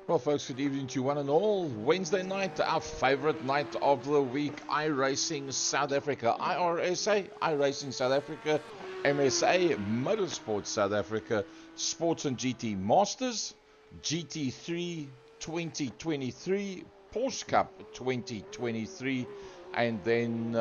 Well, folks, good evening to one and all. Wednesday night, our favorite night of the week, iRacing South Africa, iRSA, iRacing South Africa, MSA Motorsport South Africa, Sports and GT Masters, GT3 2023, Porsche Cup 2023, and then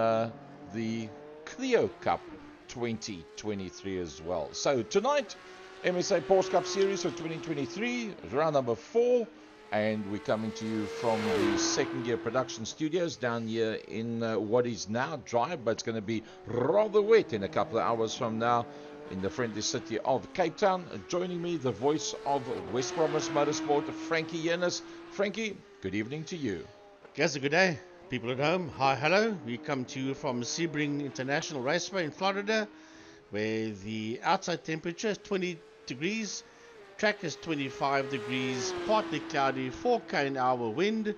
the Clio Cup 2023 as well. So tonight, MSA Porsche Cup Series for 2023, round number 4, and we're coming to you from the Second Gear Production Studios down here in what is now dry, but it's going to be rather wet in a couple of hours from now in the friendly city of Cape Town. Joining me, the voice of West Promise Motorsport, Frankie Yennis. Frankie, good evening to you. Yes, good day, people at home. Hi, hello. We come to you from Sebring International Raceway in Florida, where the outside temperature is 20 degrees, track is 25 degrees, partly cloudy, 4 km/h wind,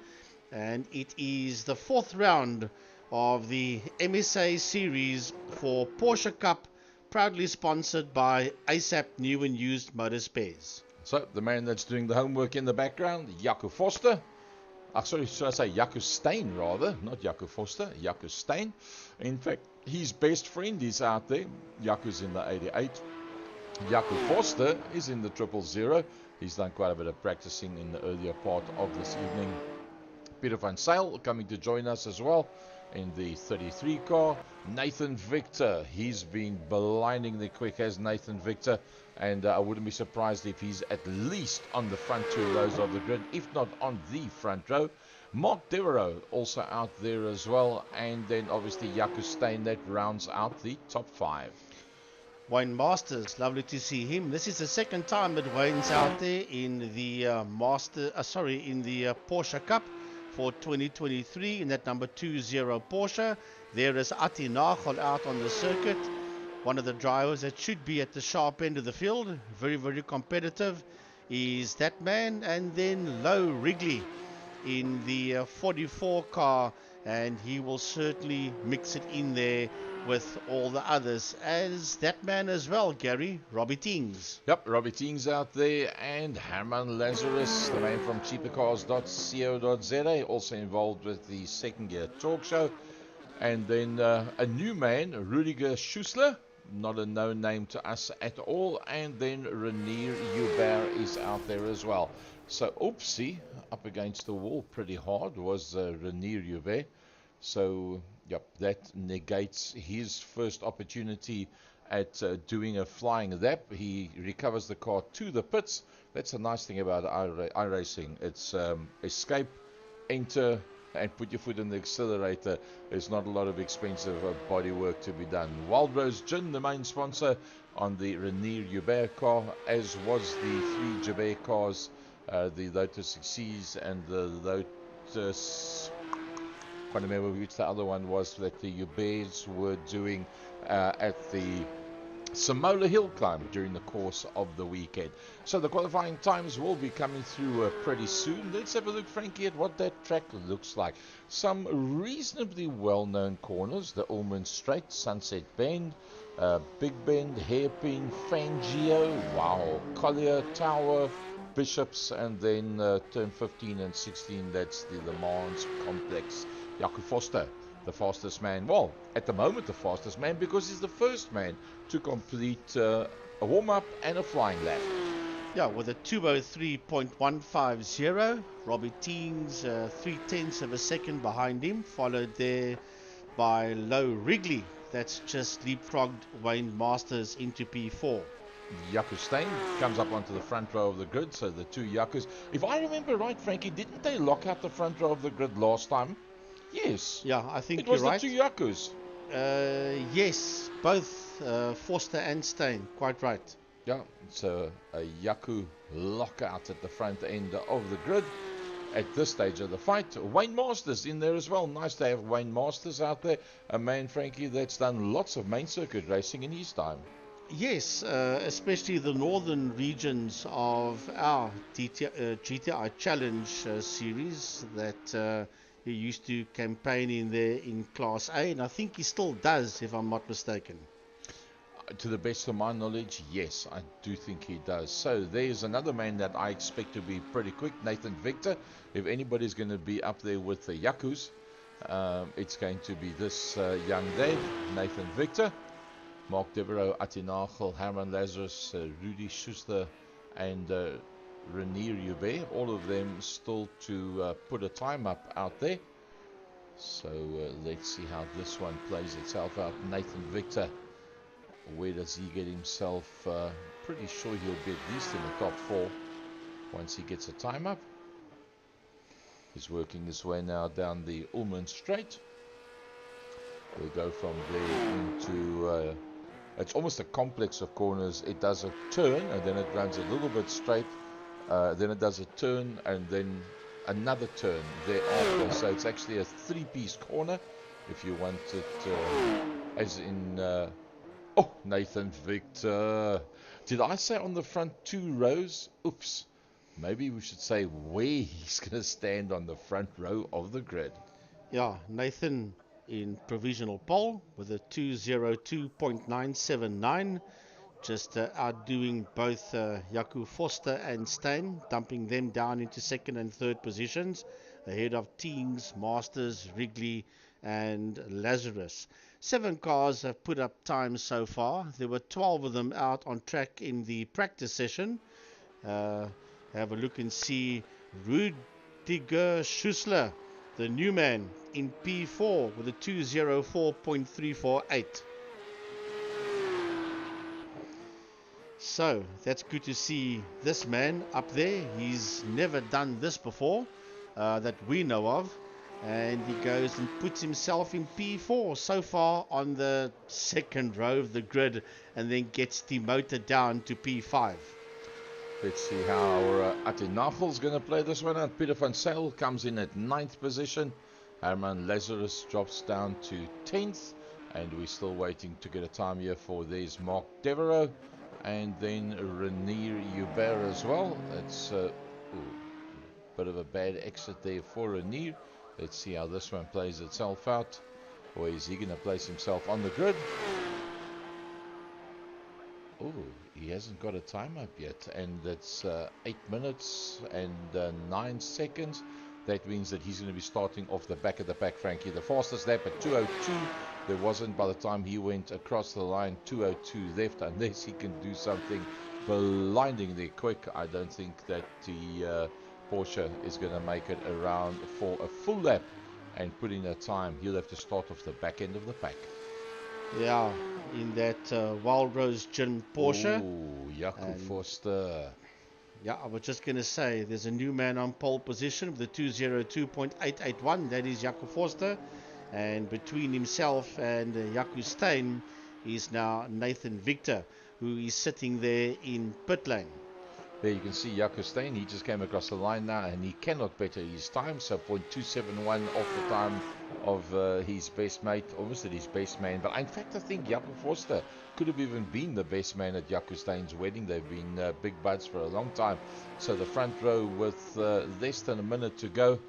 and it is the 4th round of the MSA series for Porsche Cup, proudly sponsored by ASAP New and Used Motor Spares. So, the man that's doing the homework in the background, Jaco Foster. Sorry, should I say Jaco Steyn rather, not Jaco Foster, Jaco Steyn. In fact, his best friend is out there. Jaco's in the 88. Jaco Foster is in the 000. He's done quite a bit of practicing in the earlier part of this evening. Peter van Zyl coming to join us as well in the 33 car. Nathan Victor, he's been blindingly quick, has Nathan Victor, and I wouldn't be surprised if he's at least on the front 2 rows of the grid, if not on the front row. Mark Devereaux also out there as well, and then obviously Jaco Steyn that rounds out the top 5. Wayne Masters, lovely to see him. This is the second time that Wayne's out there in the Porsche Cup for 2023 in that number 20 Porsche. There is Ati Nagel out on the circuit, one of the drivers that should be at the sharp end of the field. Very, very competitive is that man. And then Low Wrigley in the 44 car, and he will certainly mix it in there with all the others, as that man as well, Gary, Robbie Teings. Yep, Robbie Teings out there, and Herman Lazarus, the man from cheapercars.co.za, also involved with the Second Gear Talk Show. And then a new man, Rudiger Schussler, not a known name to us at all. And then Renier Hubert is out there as well. So, oopsie, up against the wall pretty hard was Renier Hubert. So, yep, that negates his first opportunity at doing a flying lap. He recovers the car to the pits. That's a nice thing about iRacing. It's escape, enter, and put your foot in the accelerator. There's not a lot of expensive body work to be done. Wild Rose Gin, the main sponsor on the Renier Hubert car, as was the three Jabert cars, the Lotus XCs and the Lotus, I can't remember which the other one was, that the Huberts were doing at the Samola Hill climb during the course of the weekend. So the qualifying times will be coming through pretty soon. Let's have a look, Frankie, at what that track looks like. Some reasonably well-known corners: the Ullman Straight, Sunset Bend, Big Bend, Hairpin, Fangio, wow, Collier, Tower, Bishops, and then turn 15 and 16, that's the Le Mans Complex. Jaco Foster, the fastest man, well, at the moment the fastest man, because he's the first man to complete a warm-up and a flying lap. Yeah, with a 2:03.150. Robbie Teens 3/10 of a second behind him, followed there by Low Wrigley. That's just leapfrogged Wayne Masters into P4. Jaco Steyn comes up onto the front row of the grid, so the two Jacos. If I remember right, Frankie, didn't they lock out the front row of the grid last time? Yes. Yeah, I think it was you're the right. two Jacos. Yes, both Foster and Steyn, quite right. Yeah, so a Jaco lockout at the front end of the grid at this stage of the fight. Wayne Masters in there as well. Nice to have Wayne Masters out there. A man, Frankie, that's done lots of main circuit racing in his time. Yes, especially the northern regions of our GTI Challenge series that he used to campaign in there in Class A, and I think he still does, if I'm not mistaken. To the best of my knowledge, yes, I do think he does. So there's another man that I expect to be pretty quick, Nathan Victor. If anybody's going to be up there with the Jacos, it's going to be this young Dave, Nathan Victor. Mark Devereaux, Atinagel, Herman Lazarus, Rudy Schuster, and Renier Hubert. All of them still to put a time up out there. So let's see how this one plays itself out. Nathan Victor, where does he get himself? Pretty sure he'll be at least in the top 4 once he gets a time up. He's working his way now down the Ullman Straight. We'll go from there into... it's almost a complex of corners. It does a turn and then it runs a little bit straight. Then it does a turn and then another turn thereafter. So it's actually a 3-piece corner if you want it as in... oh, Nathan Victor. Did I say on the front 2 rows? Oops. Maybe we should say where he's going to stand on the front row of the grid. Yeah, Nathan in provisional pole with a 2:02.979, just outdoing both Jaco Foster and Steyn, dumping them down into second and third positions, ahead of Teens, Masters, Wrigley, and Lazarus. 7 cars have put up times so far. There were 12 of them out on track in the practice session. Have a look and see Rudiger Schussler, the new man, in P4 with a 2:04.348. So that's good to see this man up there. He's never done this before that we know of, and he goes and puts himself in P4 so far on the second row of the grid, and then gets demoted down to P5. Let's see how Atenagel's going to play this one out. Peter van Zyl comes in at 9th position. Herman Lazarus drops down to 10th. And we're still waiting to get a time here for there's Mark Devereaux. And then Renier Hubert as well. It's a bit of a bad exit there for Renier. Let's see how this one plays itself out. Or is he going to place himself on the grid? Oh, he hasn't got a time up yet, and that's 8 minutes and 9 seconds. That means that he's going to be starting off the back of the pack, Frankie. The fastest lap at 2:02. There wasn't, by the time he went across the line, 2:02 left, unless he can do something blindingly quick. I don't think that the Porsche is going to make it around for a full lap and put in a time. He'll have to start off the back end of the pack. Yeah, in that Wild Rose Gin Porsche. Oh, Jaco Forster. Yeah, I was just going to say, there's a new man on pole position with the 2:02.881. That is Jaco Forster. And between himself and Jaco Steyn is now Nathan Victor, who is sitting there in pit lane. There you can see Jaco Steyn. He just came across the line now, and he cannot better his time. So 0.271 off the time of his best mate, almost at his best man. But in fact, I think Jaco Forster could have even been the best man at Jaco Steyn's wedding. They've been big buds for a long time. So the front row with less than a minute to go.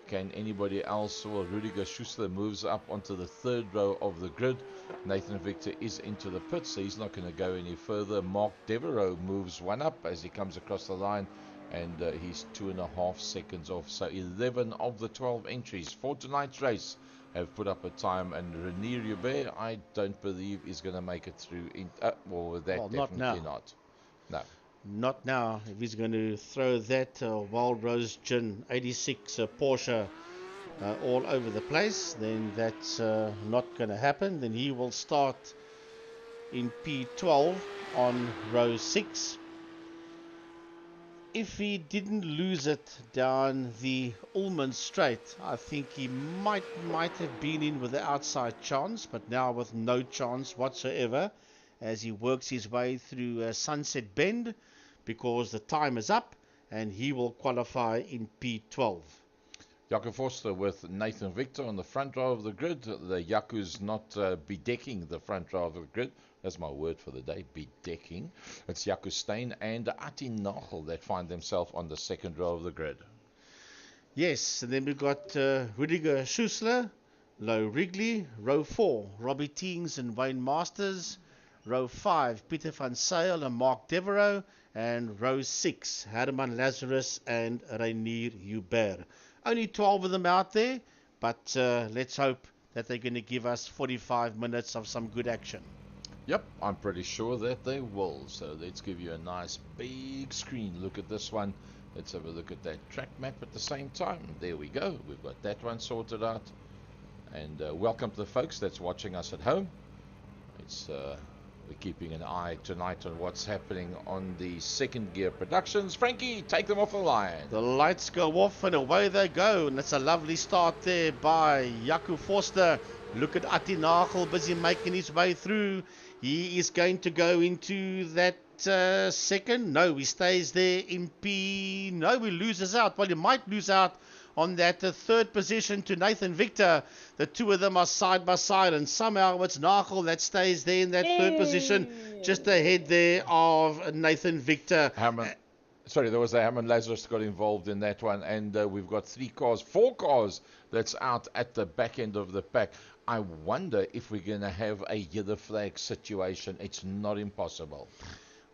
Can anybody else? Well, Rudiger Schussler moves up onto the third row of the grid. Nathan Victor is into the pits, so he's not going to go any further. Mark Devereaux moves one up as he comes across the line, and he's 2.5 seconds off. So 11 of the 12 entries for tonight's race have put up a time, and Renier Hubert, I don't believe is going to make it through. Definitely not. No. Not now. If he's going to throw that Wild Rose Gin 86 Porsche all over the place, then that's not going to happen. Then he will start in P12 on row 6. If he didn't lose it down the Ullman Straight, I think he might have been in with the outside chance, but now with no chance whatsoever as he works his way through Sunset Bend, because the time is up and he will qualify in P12. Jaco Forster with Nathan Victor on the front row of the grid. The Jaco's not bedecking the front row of the grid. That's my word for the day, bedecking. It's Jaco Steyn and Ati Nagel that find themselves on the second row of the grid. Yes, and then we've got Rudiger Schussler, Low Wrigley, row 4, Robbie Teens and Wayne Masters, row 5, Peter van Zyl and Mark Devereaux, and row 6, Herman Lazarus and Renier Hubert. Only 12 of them out there, but let's hope that they're going to give us 45 minutes of some good action. Yep, I'm pretty sure that they will. So let's give you a nice big screen look at this one. Let's have a look at that track map at the same time. There we go. We've got that one sorted out. And welcome to the folks that's watching us at home. It's we're keeping an eye tonight on what's happening on the Second Gear Productions. Frankie, take them off the line. The lights go off and away they go. And it's a lovely start there by Jaco Forster. Look at Ati Nagel busy making his way through. He is going to go into that second. No, he stays there in P. No, he loses out. Well, he might lose out on that third position to Nathan Victor. The two of them are side by side, and somehow it's Nagel that stays there in that third position, just ahead there of Nathan Victor. There was a Herman Lazarus got involved in that one, and we've got 4 cars that's out at the back end of the pack. I wonder if we're going to have a yellow flag situation. It's not impossible.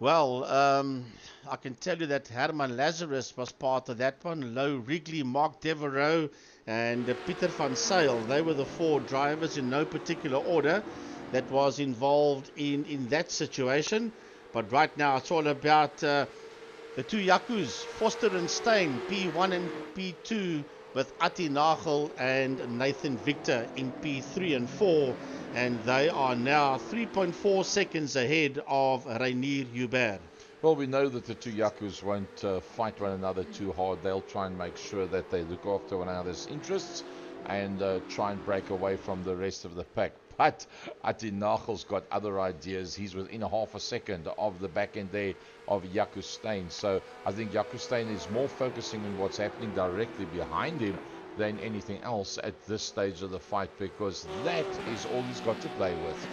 Well, I can tell you that Herman Lazarus was part of that one. Low Wrigley, Mark Devereaux, and Peter van Zyl. They were the 4 drivers in no particular order that was involved in that situation. But right now it's all about the two Jacos, Forster and Steyn, P1 and P2, with Ati Nagel and Nathan Victor in P3 and 4. And they are now 3.4 seconds ahead of Renier Hubert. Well, we know that the two Jacos won't fight one another too hard. They'll try and make sure that they look after one another's interests and try and break away from the rest of the pack. But Ati Nagel's got other ideas. He's within half a second of the back end there of Jaco Steyn. So I think Jaco Steyn is more focusing on what's happening directly behind him than anything else at this stage of the fight, because that is all he's got to play with.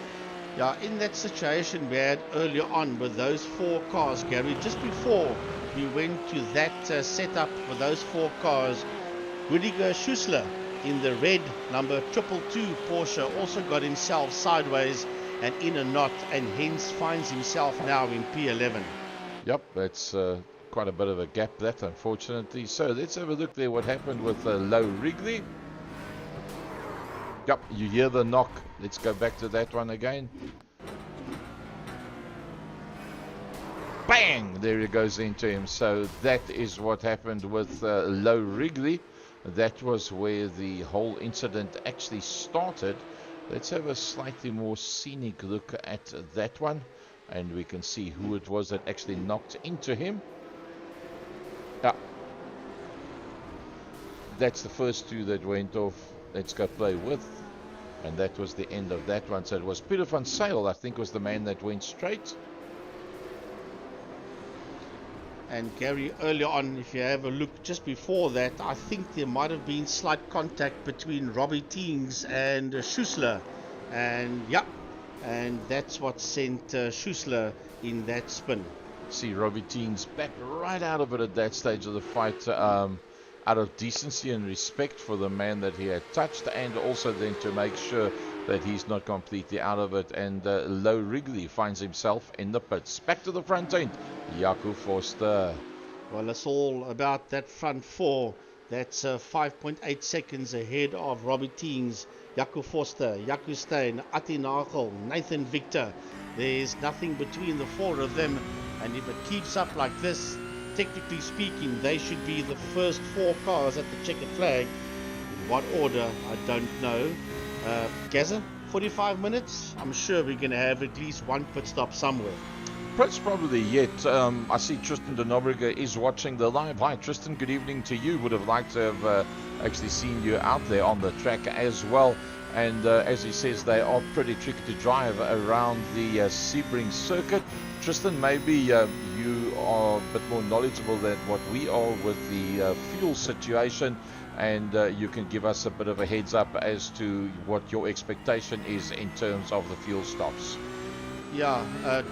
Yeah, in that situation we had earlier on with those 4 cars, Gary, just before we went to that setup with those 4 cars, Rudiger Schussler in the red number 222 Porsche also got himself sideways and in a knot, and hence finds himself now in P11. Yep, that's quite a bit of a gap, that, unfortunately. So let's have a look there what happened with Low Wrigley. Yep, you hear the knock. Let's go back to that one again. Bang! There he goes into him. So that is what happened with Low Wrigley. That was where the whole incident actually started. Let's have a slightly more scenic look at that one. And we can see who it was that actually knocked into him. Yeah. That's the first two that went off. Let's go play with. And that was the end of that one. So it was Peter van Zyl, I think, was the man that went straight. And Gary, earlier on, if you have a look just before that, I think there might have been slight contact between Robbie Teens and Schussler. And yeah, and that's what sent Schussler in that spin. See Robbie Teens back right out of it at that stage of the fight, out of decency and respect for the man that he had touched, and also then to make sure that he's not completely out of it. And Low Wrigley finds himself in the pits. Back to the front end, Jaco Forster. Well, it's all about that front four. That's 5.8 seconds ahead of Robbie Teens, Jaco Forster, Jaco Steyn, Atti Nagel, Nathan Victor. There's nothing between the four of them, and if it keeps up like this, technically speaking, they should be the first four cars at the checkered flag. In what order, I don't know. Gaza, 45 minutes? I'm sure we're going to have at least one pit stop somewhere. Perhaps probably yet. I see Tristan de Nobrega is watching the live. Hi Tristan, good evening to you. Would have liked to have actually seen you out there on the track as well. And as he says, they are pretty tricky to drive around the Sebring circuit. Tristan, maybe you are a bit more knowledgeable than what we are with the fuel situation, and you can give us a bit of a heads up as to what your expectation is in terms of the fuel stops. Yeah,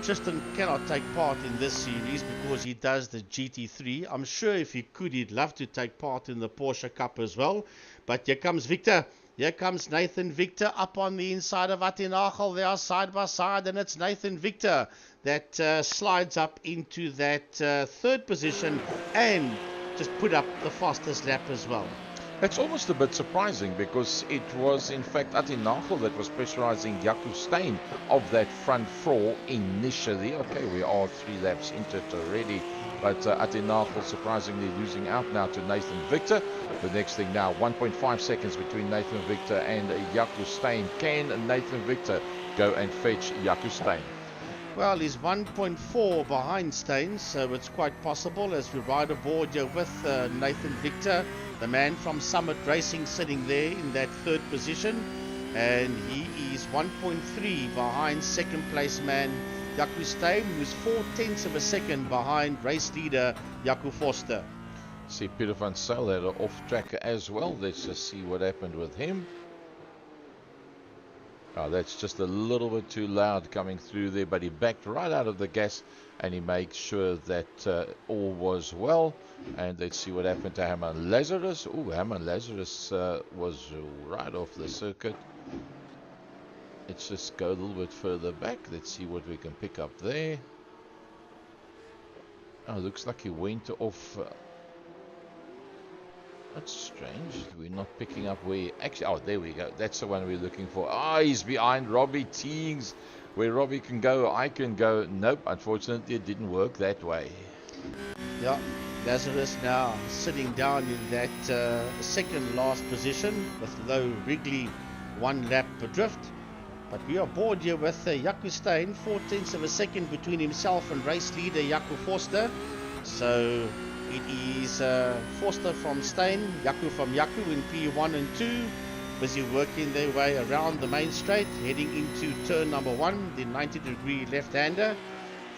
Tristan cannot take part in this series because he does the GT3. I'm sure if he could, he'd love to take part in the Porsche Cup as well. But here comes Victor. Here comes Nathan Victor up on the inside of Atti Nagel. They are side by side, and it's Nathan Victor that slides up into that third position and just put up the fastest lap as well. It's almost a bit surprising because it was in fact Atti Nagel that was pressurizing Jaco Steyn of that front four initially. Okay, we are 3 laps into it already, but Atti Nagel surprisingly losing out now to Nathan Victor. The next thing now, 1.5 seconds between Nathan Victor and Jaco Steyn. Can Nathan Victor go and fetch Jaco Steyn? Well, he's 1.4 behind Steyn, so it's quite possible as we ride aboard here with Nathan Victor, the man from Summit Racing, sitting there in that third position, and he is 1.3 behind second place man Jaco Steyn, who's 0.4 of a second behind race leader Jaco Forster. See Peter van Zyl had an off track as well. Let's just see what happened with him. Oh, that's just a little bit too loud coming through there, but he backed right out of the gas and he made sure that all was well. And let's see what happened to Herman Lazarus. Oh, Herman Lazarus was right off the circuit. Let's just go a little bit further back. Let's see what we can pick up there. Oh, looks like he went off. That's strange. We're not picking up where... Actually, oh, there we go. That's the one we're looking for. Ah, he's behind Robbie Teens. Where Robbie can go, I can go. Nope, unfortunately, it didn't work that way. Yeah, Lazarus now sitting down in that second last position with Low Wrigley 1 lap adrift. But we are aboard here with Jaco Steyn, 0.4 of a second between himself and race leader Jaco Forster. So it is Forster from Steyn, Jaco from Jaco in P1 and 2, busy working their way around the main straight, heading into turn number 1, the 90-degree left-hander.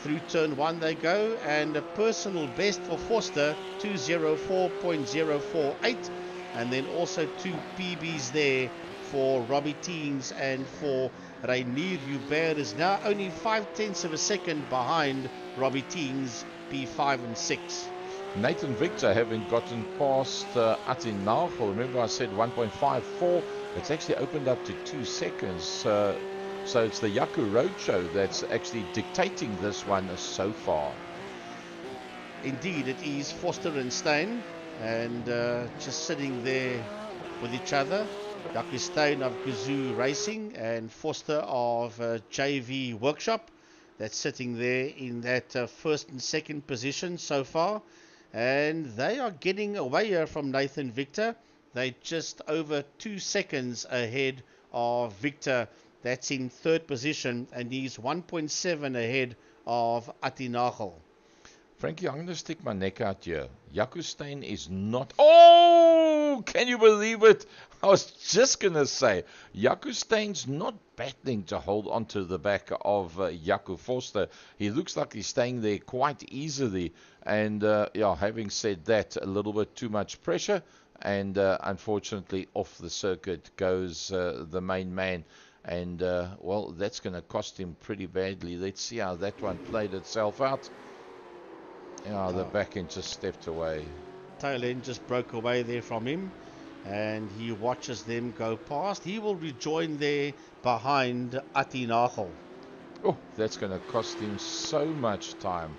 Through turn 1 they go, and a personal best for Forster, 204.048, and then also 2 PBs there for Robbie Teens and for Reinier Hubert is now only 0.5 of a second behind Robbie Teens, P5 and 6. Nathan Victor having gotten past Atti Nagel. Remember I said 1.54. It's actually opened up to 2 seconds. So it's the Jaco Roadshow that's actually dictating this one so far. indeed it is Foster and Steyn, and just sitting there with each other. Jaco Steyn of Kazoo Racing and Foster of JV Workshop. That's sitting there in that first and second position so far. And they are getting away here from Nathan Victor. They're just over 2 seconds ahead of Victor. That's in third position, and he's 1.7 ahead of Atinagel. Frankie, I'm going to stick my neck out here. Jaco Steyn is not... Oh! Can you believe it? I was just going to say, Jaco Steyn's not battling to hold onto the back of Jaco Foster. He looks like he's staying there quite easily. And, having said that, a little bit too much pressure. And, unfortunately, off the circuit goes the main man. And, that's going to cost him pretty badly. Let's see how that one played itself out. The back end just stepped away. Tail end just broke away there from him, and he watches them go past. He will rejoin there behind Atinagel. Oh, that's going to cost him so much time.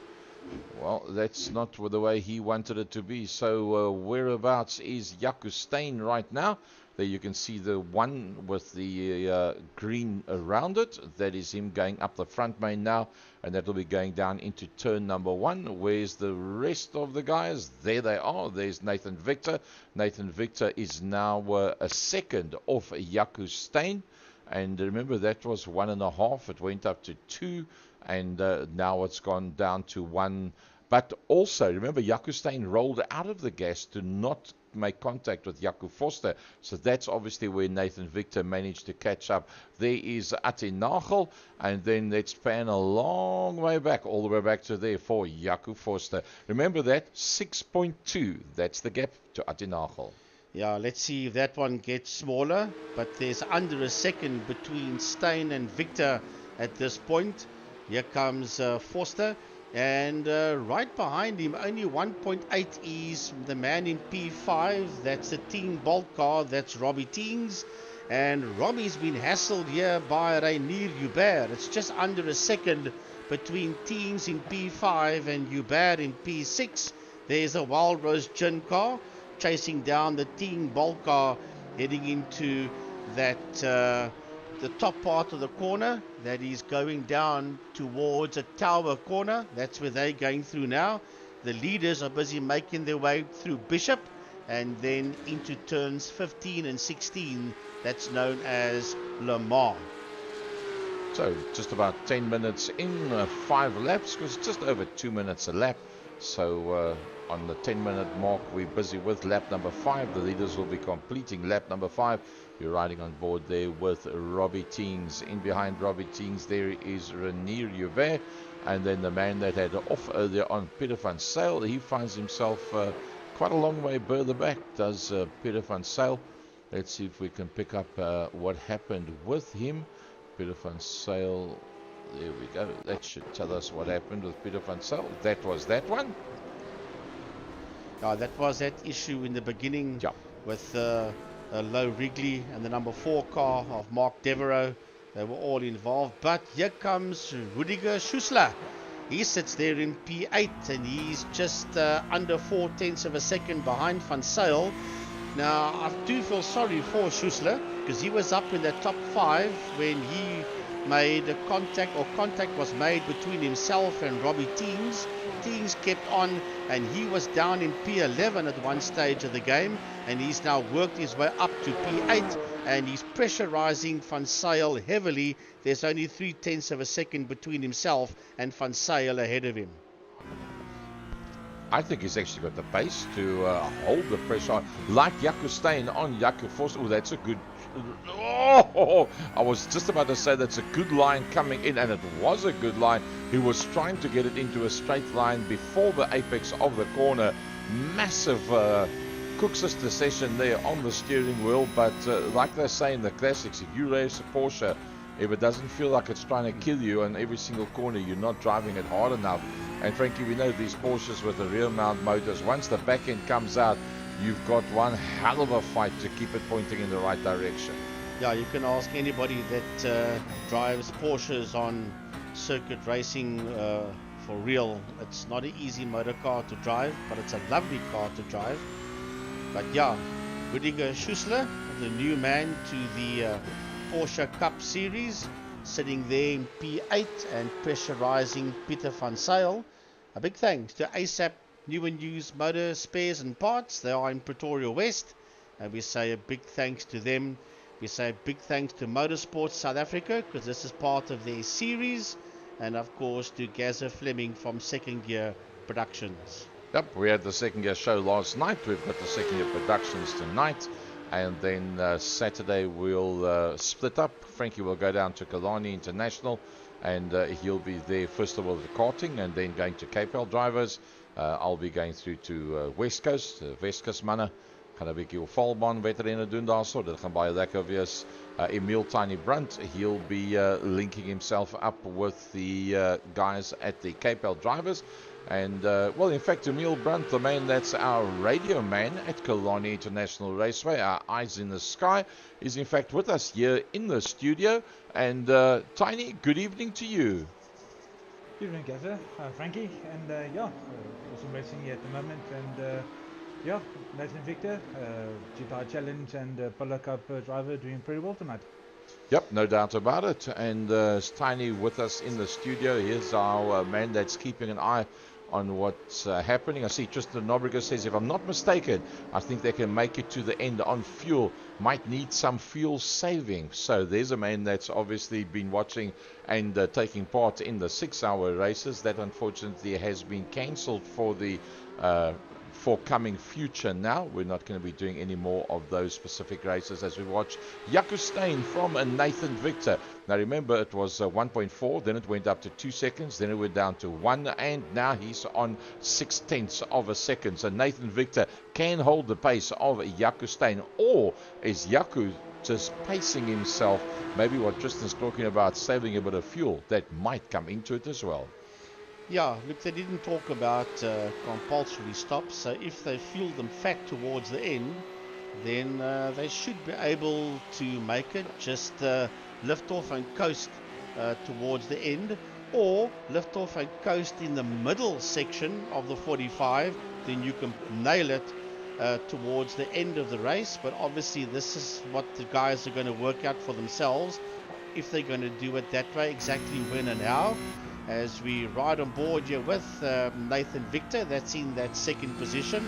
Well, that's not the way he wanted it to be. So whereabouts is Jaco Steyn right now? There you can see the one with the green around it. That is him going up the front main now. And that will be going down into turn number 1. Where's the rest of the guys? There they are. There's Nathan Victor. Nathan Victor is now a second off Jaco Steyn. And remember, that was 1.5. It went up to 2. And now it's gone down to 1. But also, remember, Jaco Steyn rolled out of the gas to not make contact with Jaco Foster. So that's obviously where Nathan Victor managed to catch up. There is Atinagel, and then let's pan a long way back, all the way back to there for Jaco Foster. Remember that, 6.2. That's the gap to Atinagel. Yeah, let's see if that one gets smaller. But there's under a second between Steyn and Victor at this point. Here comes Foster. And right behind him, only 1.8 is the man in P5. That's the Teen Bolt car. That's Robbie Teens. And Robbie's been hassled here by Rainier Hubert. It's just under a second between Teens in P5 and Hubert in P6. There's a Wild Rose Gin car chasing down the Teen Bolt car, heading into that the top part of the corner that is going down towards a tower corner. That's where they're going through now. The leaders are busy making their way through Bishop and then into turns 15 and 16. That's known as Le Mans. So just about 10 minutes in, 5 laps, because it's just over 2 minutes a lap. So on the 10-minute mark, we're busy with lap number 5. The leaders will be completing lap number 5. You're riding on board there with Robbie Teens. In behind Robbie Teens, there is Rainier Hubert. And then the man that had off earlier on, Peter van Zyl, he finds himself quite a long way further back, does Peter van Zyl. Let's see if we can pick up what happened with him. Peter van Zyl, there we go. That should tell us what happened with Peter van Zyl. That was that one. That was that issue in the beginning with Low Wrigley and the number 4 car of Mark Devereaux. They were all involved. But here comes Rudiger Schussler. He sits there in P8 and he's just under 4/10 of a second behind Van Zyl. Now, I do feel sorry for Schussler because he was up in the top 5 when he made a contact was made between himself and Robbie Teens. Teens kept on and he was down in P11 at one stage of the game, and he's now worked his way up to P8 and he's pressurizing Van Zyl heavily. There's only 0.3 of a second between himself and Van Zyl ahead of him. I think he's actually got the pace to hold the pressure on, like Jaco Steyn on Jaco Foster. Oh, that's a good... Oh, I was just about to say that's a good line coming in, and it was a good line. He was trying to get it into a straight line before the apex of the corner. Massive Cook sister session there on the steering wheel, but like they say in the classics, if you race a Porsche, if it doesn't feel like it's trying to kill you on every single corner, you're not driving it hard enough. And frankly, we know these Porsches with the rear mount motors, once the back end comes out, you've got one hell of a fight to keep it pointing in the right direction. Yeah, you can ask anybody that drives Porsches on circuit racing for real, it's not an easy motor car to drive, but it's a lovely car to drive. But yeah, Rüdiger Schussler, the new man to the Porsche Cup series, sitting there in P8 and pressurizing Pieter van Zyl. A big thanks to ASAP New and Used Motor Spares and Parts. They are in Pretoria West, and we say a big thanks to them. We say a big thanks to Motorsports South Africa, because this is part of their series, and of course to Gazza Fleming from Second Gear Productions. Yep, we had the Second Gear show last night. We've got the Second Gear Productions tonight. And then Saturday we'll split up. Frankie will go down to Kalani International, and he'll be there first of all the karting, and then going to KPL drivers. I'll be going through to West Coast, Weskus manne. Gaan 'n bietjie op valbaan wedrenne doen daarso. Dit gaan baie lekker wees. Emil Tiny Brunt, he'll be linking himself up with the guys at the KPL drivers. And, well, in fact, Emil Brunt, the man that's our radio man at Kalani International Raceway, our eyes in the sky, is in fact with us here in the studio. And, Tiny, good evening to you. Good evening, Gazza, Frankie, and yeah, awesome racing here at the moment. And yeah, Nathan Victor, GTI Challenge and Polo Cup driver, doing pretty well tonight. Yep, no doubt about it. And Tiny with us in the studio. Here's our man that's keeping an eye on what's happening. I see Tristan Nobriger says, if I'm not mistaken, I think they can make it to the end on fuel. Might need some fuel saving. So there's a man that's obviously been watching and taking part in the 6-hour races. That unfortunately has been cancelled for the forthcoming future now. We're not going to be doing any more of those specific races as we watch Jaco Steyn from Nathan Victor. Now remember, it was 1.4, then it went up to 2 seconds, then it went down to 1, and now he's on 0.6 of a second. So Nathan Victor can hold the pace of Jaco Steyn, or is Jaco just pacing himself? Maybe what Tristan's talking about, saving a bit of fuel, that might come into it as well. Yeah, look, they didn't talk about compulsory stops, so if they fuel them fat towards the end, then they should be able to make it. Just lift off and coast towards the end, or lift off and coast in the middle section of the 45, then you can nail it towards the end of the race. But obviously this is what the guys are going to work out for themselves, if they're going to do it that way, exactly when and how. As we ride on board here with Nathan Victor, that's in that second position,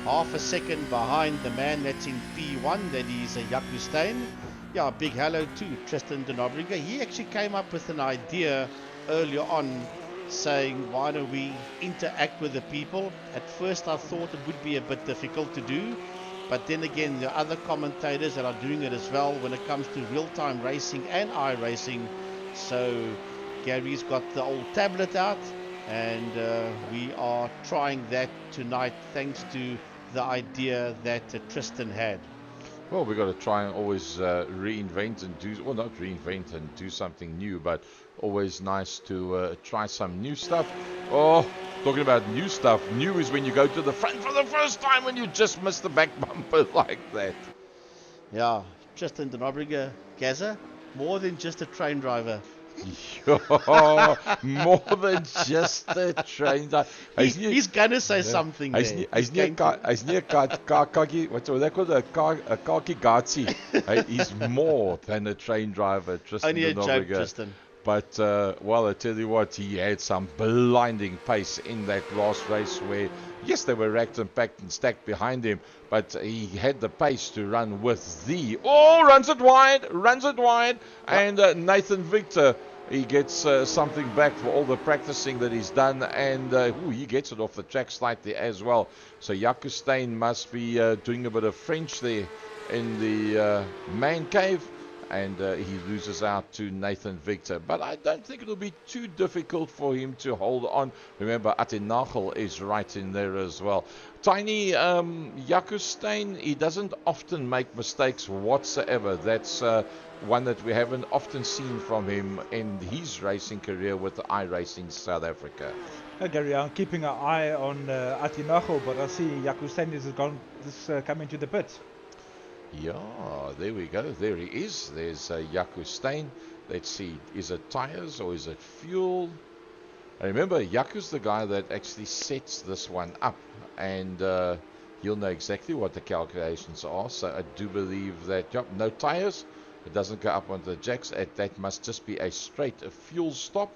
half a second behind the man that's in P1, that is Jaco Steyn. Yeah, big hello to Tristan de Nobriger. He actually came up with an idea earlier on, saying, why don't we interact with the people? At first I thought it would be a bit difficult to do, but then again, there are other commentators that are doing it as well when it comes to real-time racing and iRacing. So Gary's got the old tablet out, and we are trying that tonight thanks to the idea that Tristan had. Well, we've got to try and always reinvent and do, well, not reinvent and do something new, but always nice to try some new stuff. Oh, talking about new stuff, new is when you go to the front for the first time and you just miss the back bumper like that. Yeah, Tristan de Nobriger, Gazza, more than just a train driver. More than just a train driver. He's gonna say something there. Hy's nie 'n kakie, wat sou ek call 'n kakie gatsie. He's more than a train driver, Tristan. Only a joke, Tristan. But, well, I tell you what, he had some blinding pace in that last race where, yes, they were racked and packed and stacked behind him, but he had the pace to run with the... Oh, runs it wide, and Nathan Victor, he gets something back for all the practicing that he's done, and he gets it off the track slightly as well. So Jaco Steyn must be doing a bit of French there in the man cave. And he loses out to Nathan Victor. But I don't think it'll be too difficult for him to hold on. Remember, Atinagel is right in there as well. Tiny, Jaco Steyn, he doesn't often make mistakes whatsoever. That's one that we haven't often seen from him in his racing career with iRacing South Africa. Gary, I'm keeping an eye on Atinagel, but I see Jaco Steyn is coming to the pits. Yeah, there we go. There he is. There's Jaco Steyn. Let's see. Is it tires or is it fuel? I remember Jaco's the guy that actually sets this one up, and he'll know exactly what the calculations are. So I do believe that, yep, no tires. It doesn't go up on the jacks. That must just be a fuel stop.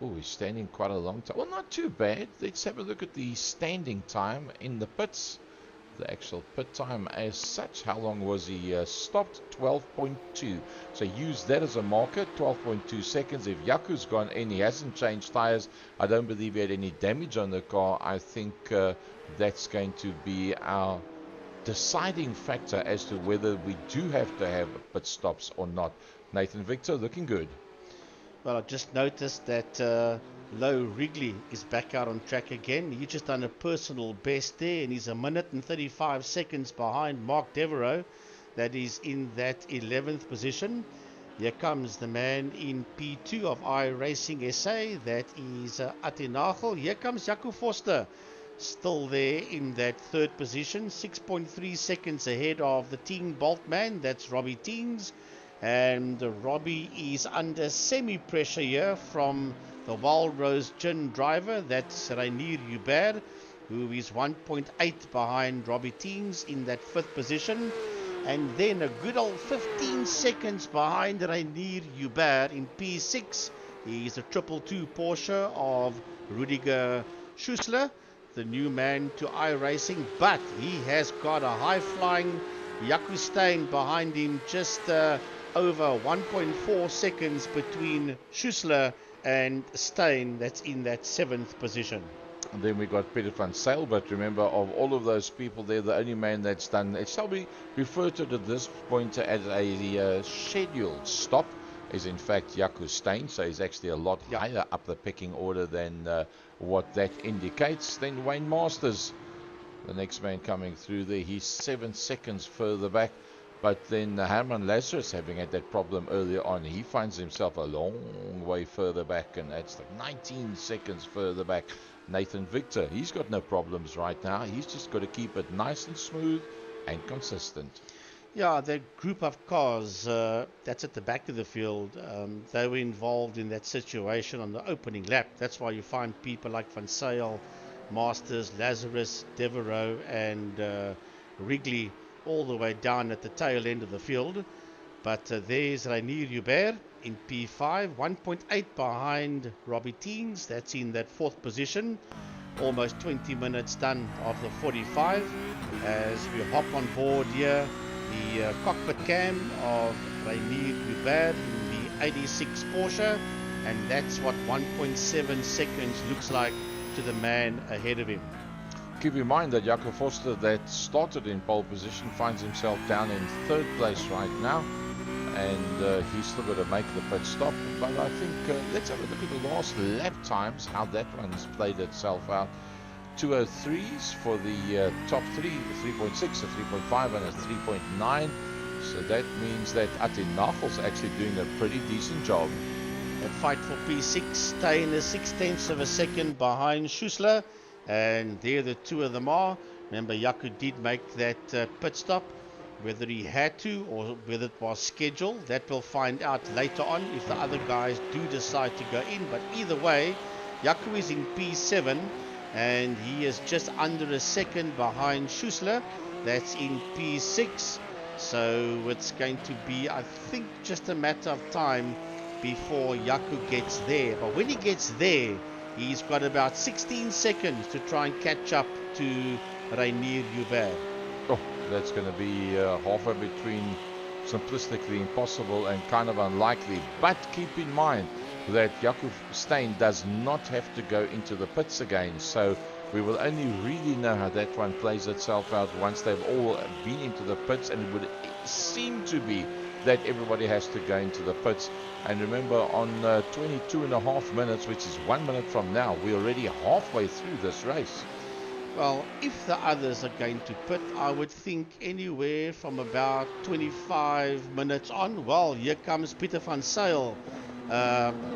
Oh, he's standing quite a long time. Well, not too bad. Let's have a look at the standing time in the pits. The actual pit time as such. How long was he stopped? 12.2. So use that as a marker. 12.2 seconds. If Jaco's gone in, he hasn't changed tires. I don't believe he had any damage on the car. I think that's going to be our deciding factor as to whether we do have to have pit stops or not. Nathan Victor looking good. Well, I just noticed that Low Wrigley is back out on track again. He just done a personal best there, and he's 1:35 seconds behind Mark Devereaux. That is in that 11th position. Here comes the man in P2 of iRacing SA. That is Atinagel. Here comes Jaco Foster, still there in that 3rd position, 6.3 seconds ahead of the Ting Bolt man. That's Robbie Tings. And Robbie is under semi-pressure here from the Wild Rose Gin driver. That's Rainier Hubert, who is 1.8 behind Robbie Tings in that 5th position. And then a good old 15 seconds behind Rainier Hubert in P6. He's a 222 Porsche of Rudiger Schussler, the new man to iRacing. But he has got a high-flying Jaco Steyn behind him, just over 1.4 seconds between Schussler and Steyn. That's in that 7th position. And then we got Peter van Zyl, but remember, of all of those people there, the only man that's done, it shall be referred to at this point as a scheduled stop, is in fact Jaco Steyn. So he's actually a lot higher up the pecking order than what that indicates. Then Wayne Masters, the next man coming through there, he's 7 seconds further back. But then Herman Lazarus, having had that problem earlier on, he finds himself a long way further back, and that's like 19 seconds further back. Nathan Victor, he's got no problems right now. He's just got to keep it nice and smooth and consistent. Yeah, that group of cars that's at the back of the field, they were involved in that situation on the opening lap. That's why you find people like Van Zyl, Masters, Lazarus, Devereaux, and Wrigley all the way down at the tail end of the field. But there's Rainier Hubert in P5, 1.8 behind Robbie Teens. That's in that 4th position. Almost 20 minutes done of the 45. As we hop on board here, the cockpit cam of Rainier Hubert in the 86 Porsche. And that's what 1.7 seconds looks like to the man ahead of him. Keep in mind that Jaco Foster, that started in pole position, finds himself down in 3rd place right now, and he's still got to make the pit stop. But I think let's have a look at the last lap times, how that one's played itself out. 203s for the top 3, a 3.6, a 3.5 and a 3.9. So that means that Atinagel's actually doing a pretty decent job. That fight for P6, Steyn is 0.6 of a second behind Schussler. And there the two of them are. Remember, Jaco did make that pit stop. Whether he had to or whether it was scheduled, that we'll find out later on if the other guys do decide to go in. But either way, Jaco is in P7 and he is just under a second behind Schussler. That's in P6. So it's going to be, I think, just a matter of time before Jaco gets there. But when he gets there, he's got about 16 seconds to try and catch up to Rainier Hubert. Oh, that's going to be halfway between simplistically impossible and kind of unlikely. But keep in mind that Jaco Steyn does not have to go into the pits again. So we will only really know how that one plays itself out once they've all been into the pits. And it would seem to be that everybody has to go into the pits. And remember, on 22.5 minutes, which is 1 minute from now, we're already halfway through this race. Well, if the others are going to pit, I would think anywhere from about 25 minutes on. Well, here comes Peter van Zyl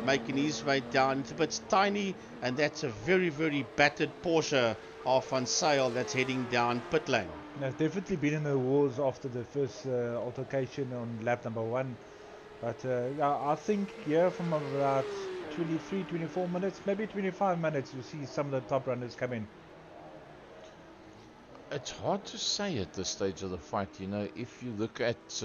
making his way down into pits. Tiny, and that's a very, very battered Porsche of Van Zyl that's heading down pit lane. There's definitely been in the wars after the first altercation on lap number 1. But yeah, I think here from about 23, 24 minutes, maybe 25 minutes, you'll see some of the top runners come in. It's hard to say at this stage of the fight. You know, if you look at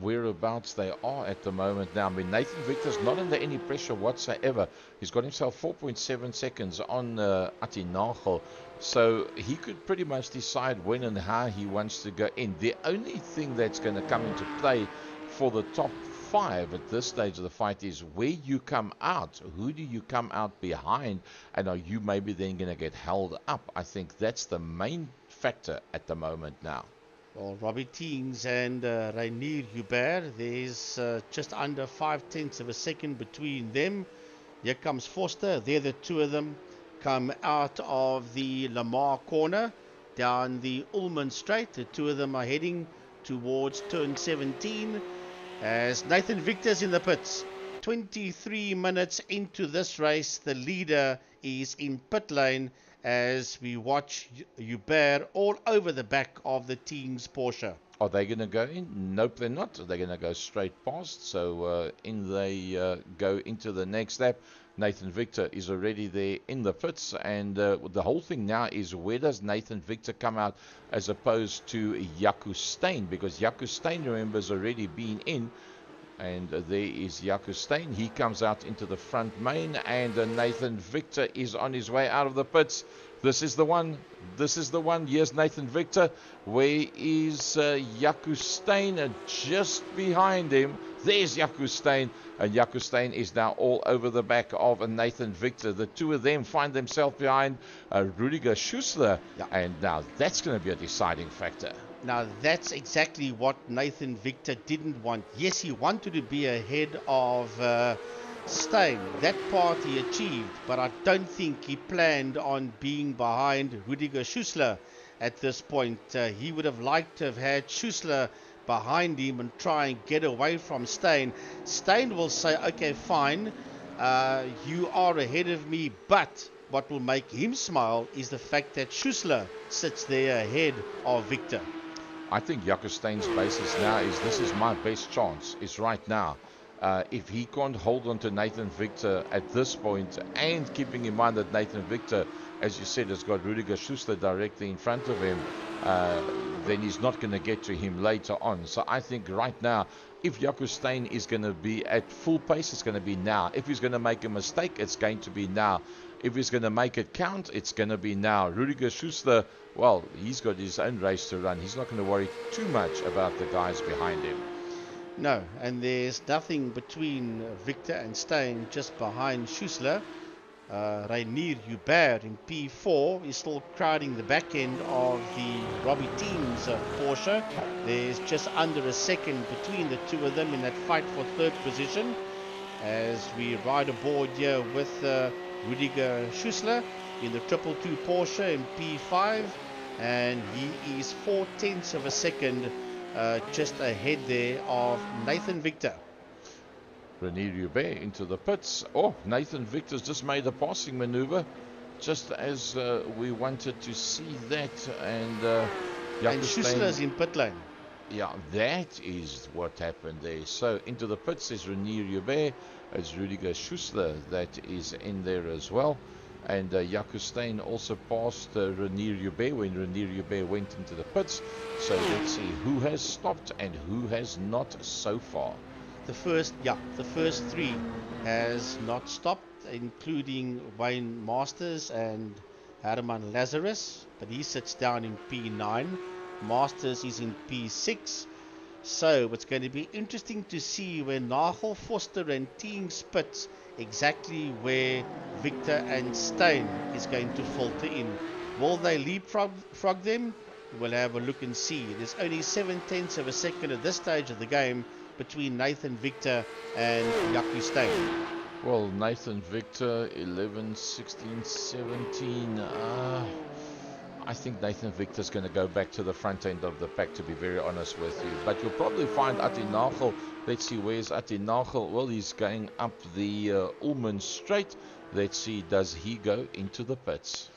whereabouts they are at the moment now. I mean, Nathan Victor's not under any pressure whatsoever. He's got himself 4.7 seconds on Atinagel, so he could pretty much decide when and how he wants to go in. The only thing that's going to come into play for the top 5 at this stage of the fight is where you come out. Who do you come out behind, and are you maybe then going to get held up? I think that's the main factor at the moment now. Well, Robbie Teens and Rainier Hubert, there's just under 0.5 of a second between them. Here comes Forster. There the two of them come out of the Lamar corner down the Ullman Straight. The two of them are heading towards turn 17 as Nathan Victor's in the pits. 23 minutes into this race, the leader is in pit lane as we watch Hubert all over the back of the team's Porsche. Are they going to go in? Nope, they're not. They're going to go straight past. So in they go into the next lap. Nathan Victor is already there in the pits. And the whole thing now is, where does Nathan Victor come out as opposed to Jaco Steyn? Because Jaco Steyn, remember, has already been in. And there is Jaco Steyn. He comes out into the front main, and Nathan Victor is on his way out of the pits. This is the one. This is the one. Here's Nathan Victor. Where is Jaco Steyn? And just behind him, there's Jaco Steyn. And Jaco Steyn is now all over the back of Nathan Victor. The two of them find themselves behind Rudiger Schussler. Yeah. And now that's going to be a deciding factor. Now that's exactly what Nathan Victor didn't want. Yes, he wanted to be ahead of Steyn. That part he achieved, but I don't think he planned on being behind Rudiger Schussler at this point. He would have liked to have had Schussler behind him and try and get away from Steyn. Steyn will say, okay, fine, you are ahead of me, but what will make him smile is the fact that Schussler sits there ahead of Victor. I think Jaco Steyn's basis now is, this is my best chance, is right now. If he can't hold on to Nathan Victor at this point, and keeping in mind that Nathan Victor, as you said, has got Rudiger Schussler directly in front of him, then he's not going to get to him later on. So I think right now, if Jaco Steyn is going to be at full pace, it's going to be now. If he's going to make a mistake, it's going to be now. If he's going to make it count, it's going to be now. Rudiger Schussler, well, he's got his own race to run. He's not going to worry too much about the guys behind him. No, and there's nothing between Victor and Steyn, just behind Schussler. Rainier Hubert in P4 is still crowding the back end of the Robbie Teams Porsche. There's just under a second between the two of them in that fight for third position as we ride aboard here with Rudiger Schussler in the 222 Porsche in P5, and he is 0.4 of a second just ahead there of Nathan Victor. Rainier Hubert into the pits. Oh, Nathan Victor's just made a passing maneuver, just as we wanted to see that. And Schussler's in pit lane. Yeah, that is what happened there. So into the pits is Rainier Hubert. It's Rudiger Schussler that is in there as well. And Jaco Steyn also passed Rainier Hubert when Rainier Hubert went into the pits. So let's see who has stopped and who has not so far. The first three has not stopped, including Wayne Masters and Herman Lazarus, but he sits down in P9. Masters is in P6. So it's going to be interesting to see when Nagel, Forster and Team spits exactly where Victor and Steyn is going to filter in. Will they leapfrog them? We'll have a look and see. There's only 0.7 of a second at this stage of the game between Nathan Victor and Jaco Steyn. Well, Nathan Victor, 11, 16, 17. I think Nathan Victor's going to go back to the front end of the pack, to be very honest with you. But you'll probably find Atinagel. Let's see, where's Atinagel? Well, he's going up the Ullman Straight. Let's see, does he go into the pits?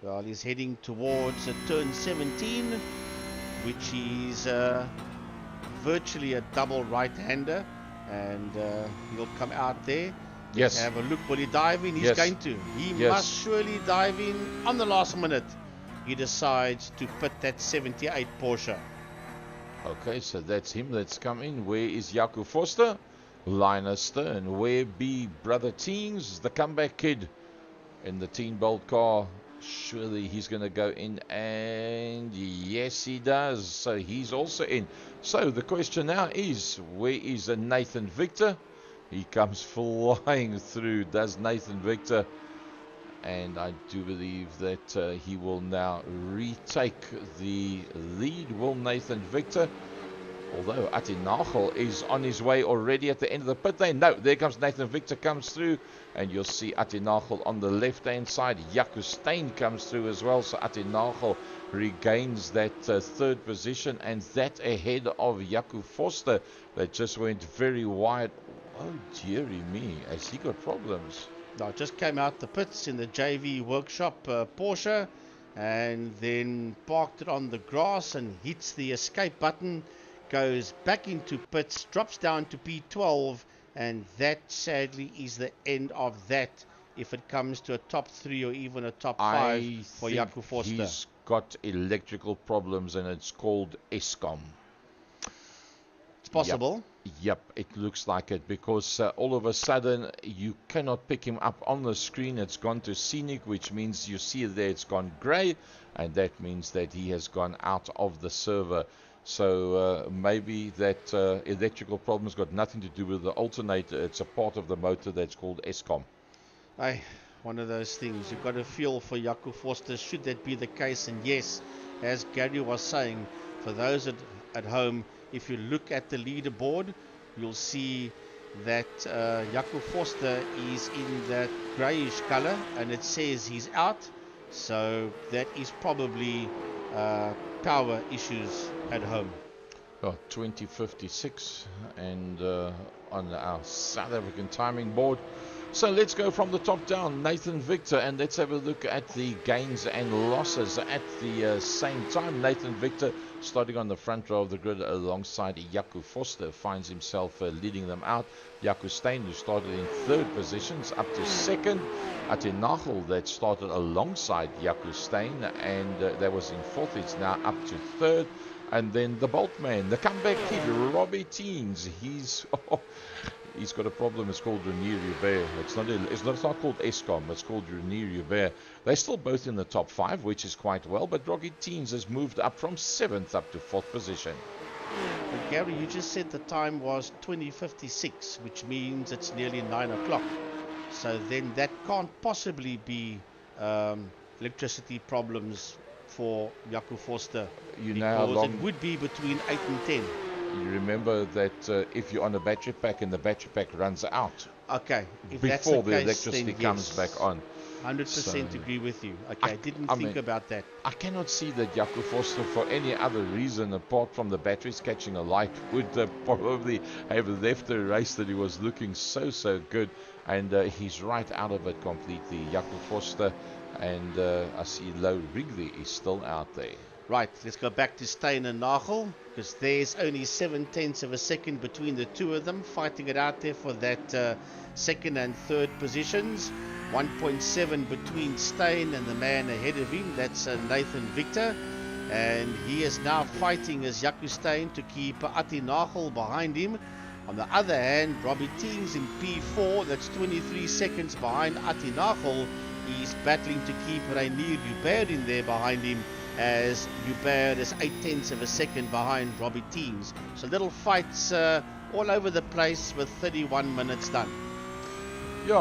Well, he's heading towards turn 17, which is virtually a double right-hander, and he'll come out there. Yes. Have a look. Will he dive in? He's Yes. going to. He Yes. must surely dive in on the last minute. He decides to put that 78 Porsche. Okay, so that's him that's come in. Where is Jaco Forster? Linus Stern. Where be Brother Teens, the comeback kid in the Teen Bolt car? Surely he's going to go in, and yes, he does. So he's also in. So the question now is, where is Nathan Victor? He comes flying through, does Nathan Victor. And I do believe that he will now retake the lead. Will Nathan Victor? Although Atinagel is on his way already at the end of the pit lane. No, there comes Nathan Victor, comes through. And you'll see Atinagel on the left-hand side. Jaco Steyn comes through as well. So Atinagel regains that third position. And that ahead of Jaco Forster that just went very wide. Oh, dearie me. Has he got problems? Now, just came out the pits in the JV workshop Porsche, and then parked it on the grass and hits the escape button, goes back into pits, drops down to P12, and that sadly is the end of that if it comes to a top 3 or even a top 5 for Jaco Forster. He's got electrical problems and it's called Eskom. It's possible. Yep, it looks like it, because all of a sudden you cannot pick him up on the screen. It's gone to scenic, which means you see there it's gone grey, and that means that he has gone out of the server. So maybe that electrical problem's got nothing to do with the alternator. It's a part of the motor that's called Eskom. Hey, one of those things. You've got to feel for Jaco Forster should that be the case. And yes, as Gary was saying, for those at home, if you look at the leaderboard, you'll see that Jaco Forster is in that greyish colour, and it says he's out. So that is probably power issues at home. 2056 and on our South African timing board. So let's go from the top down, Nathan Victor, and let's have a look at the gains and losses at the same time. Nathan Victor starting on the front row of the grid alongside Jaco Forster finds himself leading them out. Jaco Steyn, who started in third positions, up to second. Atinagel, that started alongside Jaco Steyn and that was in fourth, is now up to third. And then the Boltman, the comeback kid, Robbie Teens, he's got a problem. It's called Renier Hubert. It's not called Eskom. It's called Renier Hubert. They're still both in the top 5, which is quite well. But Robbie Teens has moved up from 7th up to 4th position. But Gary, you just said the time was 20:56, which means it's nearly 9 o'clock. So then that can't possibly be electricity problems for Jaco Forster. You know how long it would be between 8 and 10. You remember that if you're on a battery pack and the battery pack runs out, okay, if before that's the the case, electricity then comes yes, back on. 100% agree with you. Okay, I didn't think about that. I cannot see that Jaco Forster for any other reason apart from the batteries catching a light would probably have left the race that he was looking so good, and he's right out of it completely. Jaco Forster, and I see Low Wrigley is still out there. Right, let's go back to Steyn and Nagel, because there's only 0.7 of a second between the two of them, fighting it out there for that second and third positions. 1.7 between Steyn and the man ahead of him, that's Nathan Victor. And he is now fighting as Jaco Steyn to keep Atinagel behind him. On the other hand, Robbie Teens in P4, that's 23 seconds behind Atinagel. He's battling to keep Renier Hubert in there behind him, as Hubert is 0.8 of a second behind Robbie Teens. So little fights all over the place with 31 minutes done. Yeah,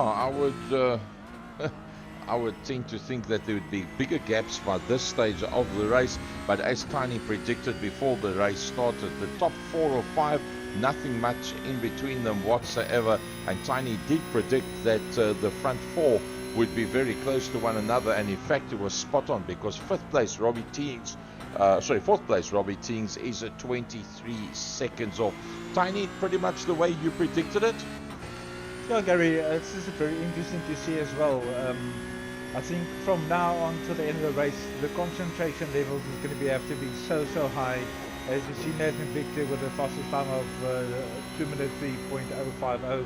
I would tend to think that there would be bigger gaps by this stage of the race, but as Tiny predicted before the race started, the top 4 or 5, nothing much in between them whatsoever, and Tiny did predict that the front 4 would be very close to one another, and in fact it was spot on, because fourth place Robbie Teens is at 23 seconds off. Tiny, pretty much the way you predicted it? Yeah, Gary, this is very interesting to see as well. I think from now on to the end of the race, the concentration levels is going to have to be so high. As you see Nathan Victor with a fastest time of 2 minutes 3.050.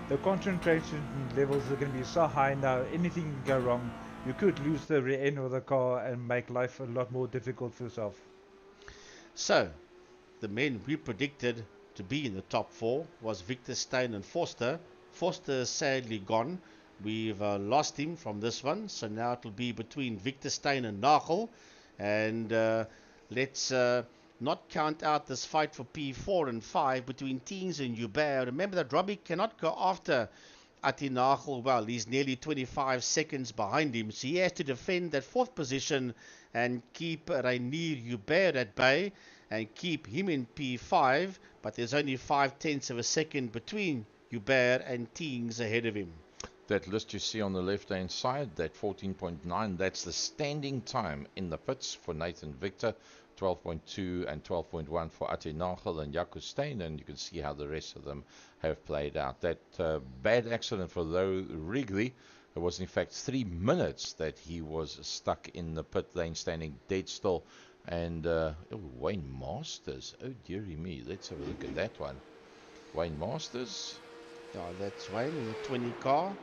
the concentration levels are going to be so high now, anything can go wrong. You could lose the rear end of the car and make life a lot more difficult for yourself. So, the men we predicted to be in the top 4 was Victor Steyn and Forster. Forster is sadly gone. We've lost him from this one, so now it will be between Victor Steyn and Nagel. And let's not count out this fight for P4 and 5 between Teens and Hubert. Remember that Robbie cannot go after Ati Nagel. Well, he's nearly 25 seconds behind him, so he has to defend that 4th position and keep Rainier Hubert at bay and keep him in P5, but there's only 5/10 of a second between Hubert and Teens ahead of him. That list you see on the left-hand side, that 14.9, that's the standing time in the pits for Nathan Victor, 12.2 and 12.1 for Ati Nagel and Jaco Steyn, and you can see how the rest of them have played out. That bad accident for Lou Wrigley, it was in fact 3 minutes that he was stuck in the pit lane standing dead still. And Wayne Masters, oh dearie me, let's have a look at that one. Wayne Masters. Yeah, that's Wayne in the 20 car,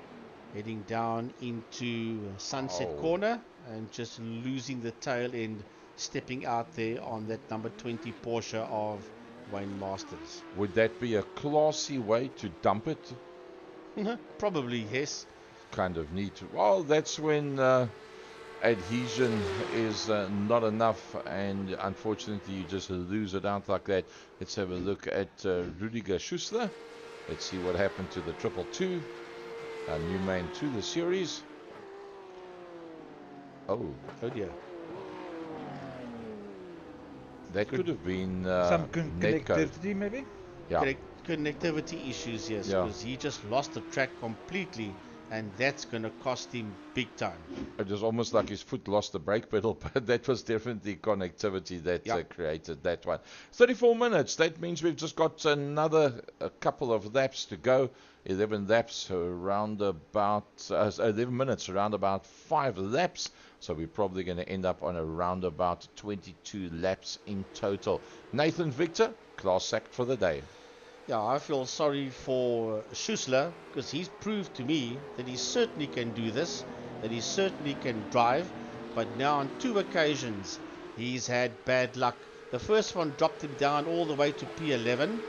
heading down into Sunset Corner and just losing the tail end, stepping out there on that number 20 Porsche of Wayne Masters. Would that be a classy way to dump it? Probably, yes. Kind of neat. Well, that's when adhesion is not enough, and unfortunately you just lose it out like that. Let's have a look at Rudiger Schussler. Let's see what happened to the 222, a new main to the series. Oh dear. That could have been some connectivity maybe? Yeah. Connectivity issues, yes, because he just lost the track completely, and that's going to cost him big time. It was almost like his foot lost the brake pedal, but that was definitely connectivity that created that one. 34 minutes, that means we've just got a couple of laps to go. 11 laps around about 11 minutes, around about 5 laps. So we're probably going to end up on around about 22 laps in total. Nathan Victor, class act for the day. Yeah, I feel sorry for Schussler, because he's proved to me that he certainly can do this, that he certainly can drive, but now on 2 occasions he's had bad luck. The first one dropped him down all the way to P11,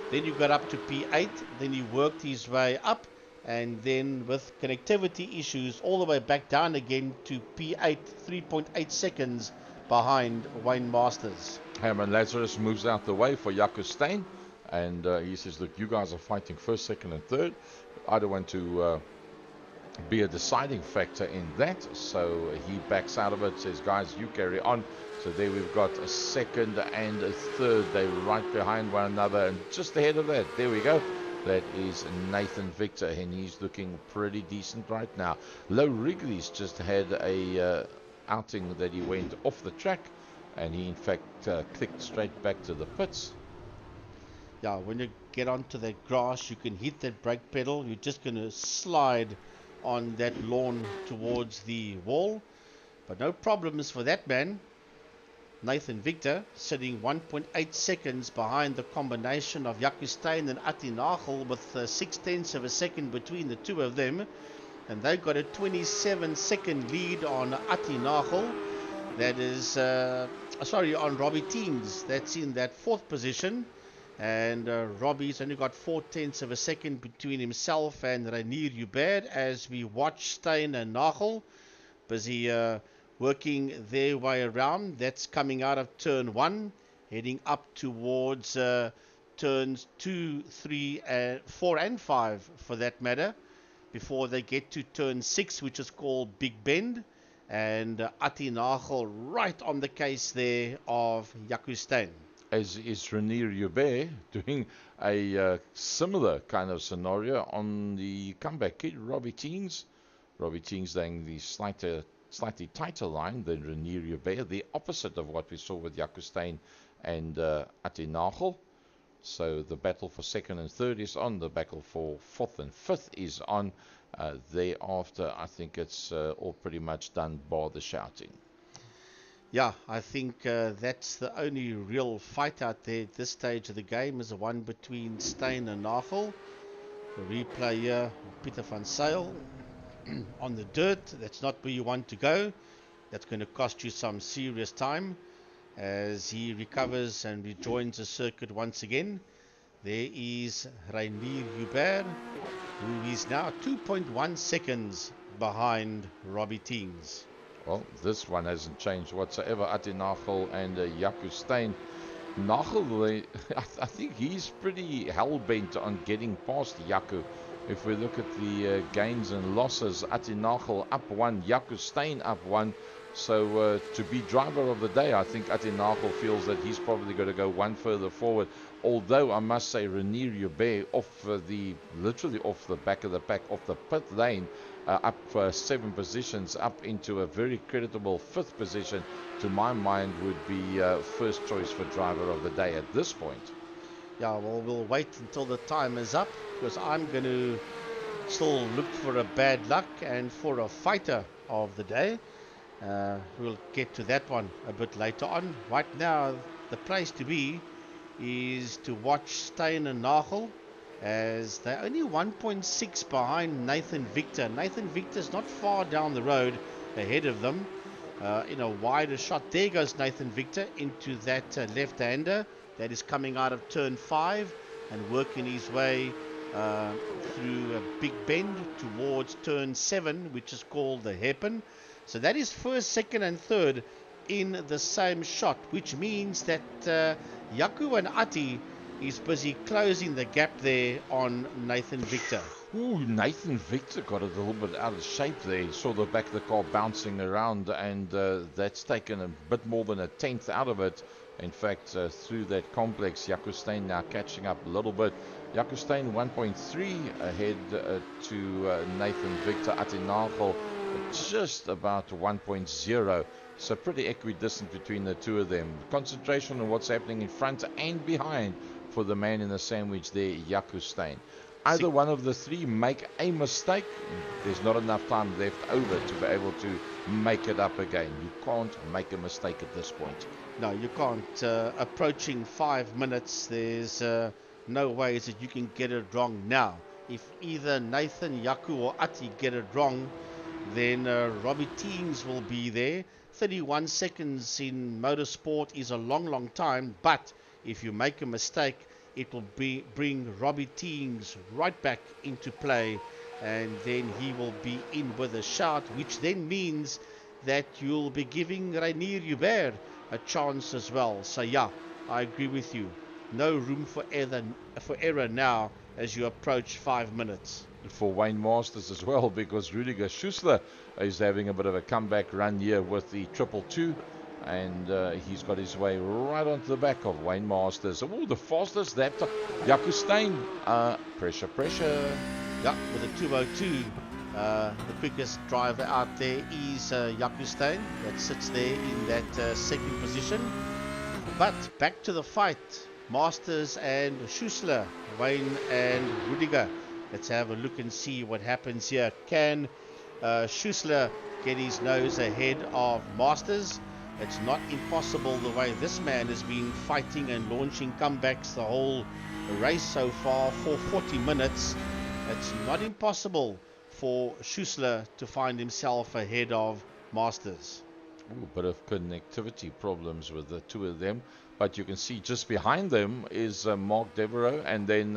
then he got up to P8, then he worked his way up, and then with connectivity issues all the way back down again to P8, 3.8 seconds behind Wayne Masters. Herman Lazarus moves out the way for Jaco Steyn. And he says, look, you guys are fighting first, second, and third. I don't want to be a deciding factor in that. So he backs out of it, says, guys, you carry on. So there we've got a second and a third. They're right behind one another. And just ahead of that, there we go. That is Nathan Victor, and he's looking pretty decent right now. Lou Wrigley's just had a outing that he went off the track. And he, in fact, clicked straight back to the pits. Yeah, when you get onto that grass, you can hit that brake pedal. You're just going to slide on that lawn towards the wall. But no problems for that man. Nathan Victor sitting 1.8 seconds behind the combination of Jaco Steyn and Ati Nagel, with 6/10 of a second between the two of them. And they've got a 27-second lead on Ati Nagel. That is, on Robbie Teens. That's in that 4th position. And Robbie's only got 4/10 of a second between himself and Rainier Hubert as we watch Steyn and Nagel busy working their way around. That's coming out of turn 1, heading up towards turns 2, 3, 4 and 5 for that matter, before they get to turn 6, which is called Big Bend. And Ati Nagel right on the case there of Jaco Steyn. As is Rainier Hubert doing a similar kind of scenario on the comeback kid, Robbie Teens. Robbie Teens doing the slightly tighter line than Rainier Hubert, the opposite of what we saw with Jaco Steyn and Ati Nagel. So the battle for 2nd and 3rd is on, the battle for 4th and 5th is on. Thereafter, I think it's all pretty much done bar the shouting. Yeah, I think that's the only real fight out there at this stage of the game, is the one between Steyn and Nagel. The replay here, Peter van Sale on the dirt. That's not where you want to go. That's going to cost you some serious time as he recovers and rejoins the circuit once again. There is Rainier Hubert, who is now 2.1 seconds behind Robbie Teens. Well, this one hasn't changed whatsoever. Ati Nagel and Jaco Steyn. Nagel, I think he's pretty hell-bent on getting past Jaco. If we look at the gains and losses, Ati Nagel up 1, Jaco Steyn up 1. So to be driver of the day, I think Ati Nagel feels that he's probably going to go one further forward. Although I must say, Rainier Hubert literally off the back of the pack, off the pit lane, up 7 positions, up into a very creditable 5th position, to my mind would be first choice for driver of the day at this point. Yeah, well, we'll wait until the time is up, because I'm going to still look for a bad luck and for a fighter of the day. We'll get to that one a bit later on. Right now, the place to be is to watch Steyn and Nagel, as they're only 1.6 behind Nathan Victor. Nathan Victor's not far down the road ahead of them. In a wider shot, there goes Nathan Victor into that left-hander that is coming out of turn 5 and working his way through a big bend towards turn 7, which is called the hairpin. So that is first, second and third in the same shot, which means that Jaco and Ati is busy closing the gap there on Nathan Victor. Ooh, Nathan Victor got a little bit out of shape there. He saw the back of the car bouncing around, and that's taken a bit more than a tenth out of it. In fact, through that complex, Jaco Steyn now catching up a little bit. Jaco Steyn 1.3 ahead to Nathan Victor. Ati Nagel just about 1.0. So pretty equidistant between the two of them. Concentration on what's happening in front and behind for the man in the sandwich there, Jaco Steyn. Either one of the three make a mistake, there's not enough time left over to be able to make it up again. You can't make a mistake at this point. No, you can't. Approaching 5 minutes, there's no ways that you can get it wrong now. If either Nathan, Jaco or Ati get it wrong, then Robbie Teens will be there. 31 seconds in motorsport is a long time, but if you make a mistake, it will bring Robbie Teens right back into play, and then he will be in with a shout, which then means that you'll be giving Rainier Hubert a chance as well. So yeah, I agree with you. No room for error now as you approach 5 minutes. For Wayne Masters as well, because Rudiger Schussler is having a bit of a comeback run here with the 222, and he's got his way right onto the back of Wayne Masters. Oh, the fastest lap time. Jaco Steyn, pressure. Yeah, with a 202, the quickest driver out there is Jaco Steyn, that sits there in that second position. But back to the fight, Masters and Schussler, Wayne and Rudiger. Let's have a look and see what happens here. Can Schussler get his nose ahead of Masters? It's not impossible the way this man has been fighting and launching comebacks the whole race so far for 40 minutes. It's not impossible for Schussler to find himself ahead of Masters. Ooh, a bit of connectivity problems with the two of them. But you can see just behind them is Mark Devereaux and then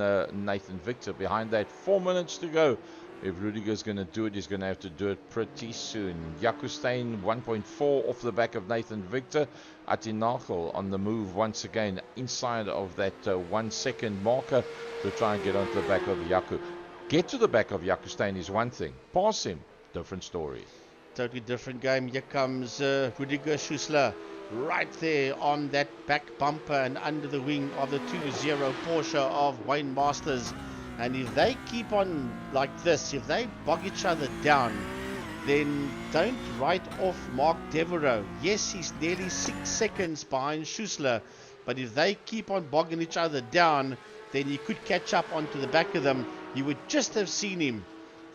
Nathan Victor. Behind that, 4 minutes to go. If Rudiger's going to do it, he's going to have to do it pretty soon. Jaco Steyn 1.4 off the back of Nathan Victor. Ati Nagel on the move once again inside of that 1 second marker to try and get onto the back of Jaco. Get to the back of Jaco Steyn is one thing. Pass him, different story. Totally different game. Here comes Rudiger Schussler. Right there on that back bumper and under the wing of the 2-0 Porsche of Wayne Masters. And if they keep on like this, if they bog each other down, then don't write off Mark Devereaux. Yes, he's nearly 6 seconds behind Schussler, but if they keep on bogging each other down, then he could catch up onto the back of them. You would just have seen him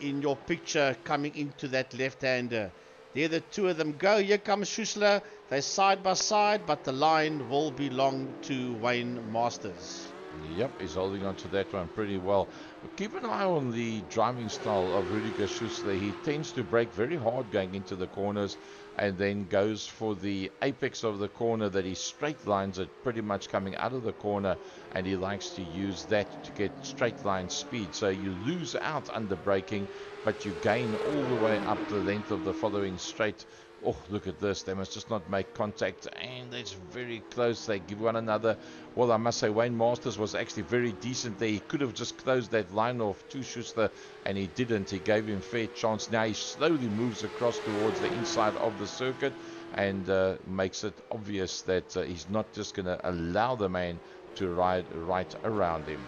in your picture coming into that left-hander. There the two of them go. Here comes Schussler. They're side by side, but the line will belong to Wayne Masters. Yep, he's holding on to that one pretty well. But keep an eye on the driving style of Rudiger Schussler. He tends to brake very hard going into the corners and then goes for the apex of the corner that he straight lines it pretty much coming out of the corner, and he likes to use that to get straight line speed. So you lose out under braking, but you gain all the way up the length of the following straight. Oh, look at this. They must just not make contact, and it's very close. They give one another. Well, I must say, Wayne Masters was actually very decent there. He could have just closed that line off to Schuster, and he didn't. He gave him fair chance. Now he slowly moves across towards the inside of the circuit and makes it obvious that he's not just going to allow the man to ride right around him.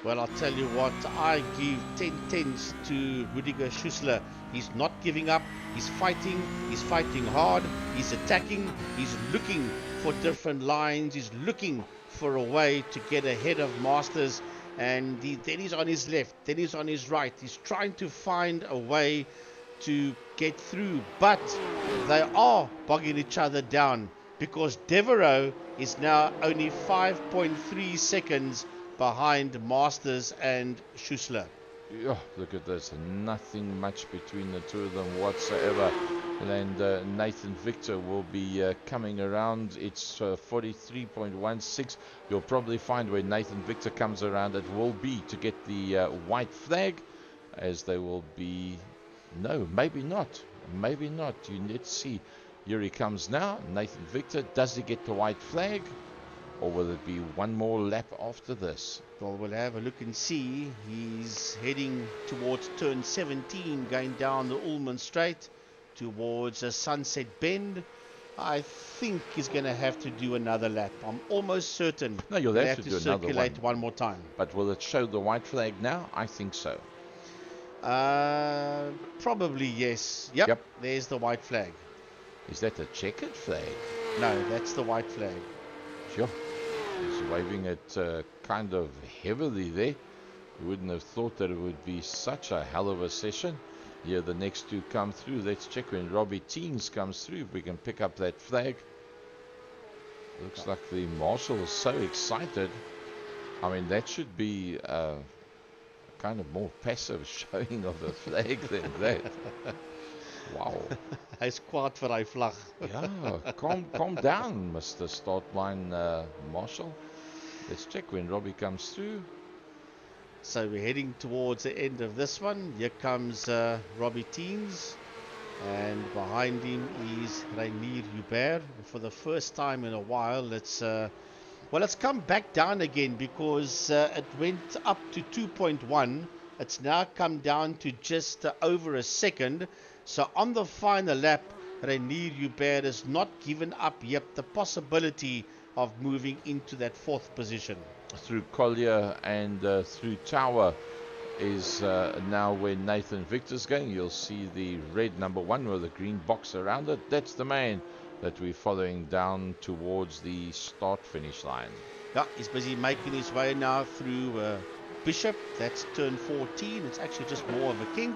Well, I'll tell you what, I give 10 tens to Rudiger Schussler. He's not giving up, he's fighting hard, he's attacking, he's looking for different lines, he's looking for a way to get ahead of Masters, and then he's on his left, then he's on his right. He's trying to find a way to get through, but they are bogging each other down because Devereaux is now only 5.3 seconds behind Masters and Schussler. Oh, look at this. Nothing much between the two of them whatsoever. And Nathan Victor will be coming around. It's 43.16. You'll probably find where Nathan Victor comes around, it will be to get the white flag, as they will be... No, maybe not. Maybe not. Let's see. Here he comes now. Nathan Victor. Does he get the white flag? Or will it be one more lap after this? Well, we'll have a look and see. He's heading towards turn 17, going down the Ullman Straight towards a Sunset Bend. I think he's going to have to do another lap. I'm almost certain. No, you'll have to do another circulate one more time. But will it show the white flag now? I think so. Probably yes. Yep. There's the white flag. Is that a checkered flag? No, that's the white flag. Sure. He's waving it kind of heavily there. You wouldn't have thought that it would be such a hell of a session. Here the next two come through. Let's check when Robbie Teens comes through, if we can pick up that flag. Looks like the marshal is so excited. I mean, that should be a kind of more passive showing of the flag than that. Wow. Hy's kwaad vir hy vlag. Yeah, calm down, Mr. Startline Marshal. Let's check when Robbie comes through. So we're heading towards the end of this one. Here comes Robbie Teens, and behind him is Rainier Hubert. For the first time in a while, it's come back down again, because it went up to 2.1. It's now come down to just over a second. So on the final lap, Rainier Hubert has not given up yet the possibility of moving into that fourth position. Through Collier and through Tower is now where Nathan Victor's going. You'll see the red number 1 with the green box around it. That's the man that we're following down towards the start-finish line. Yeah, he's busy making his way now through Bishop. That's turn 14. It's actually just more of a kink.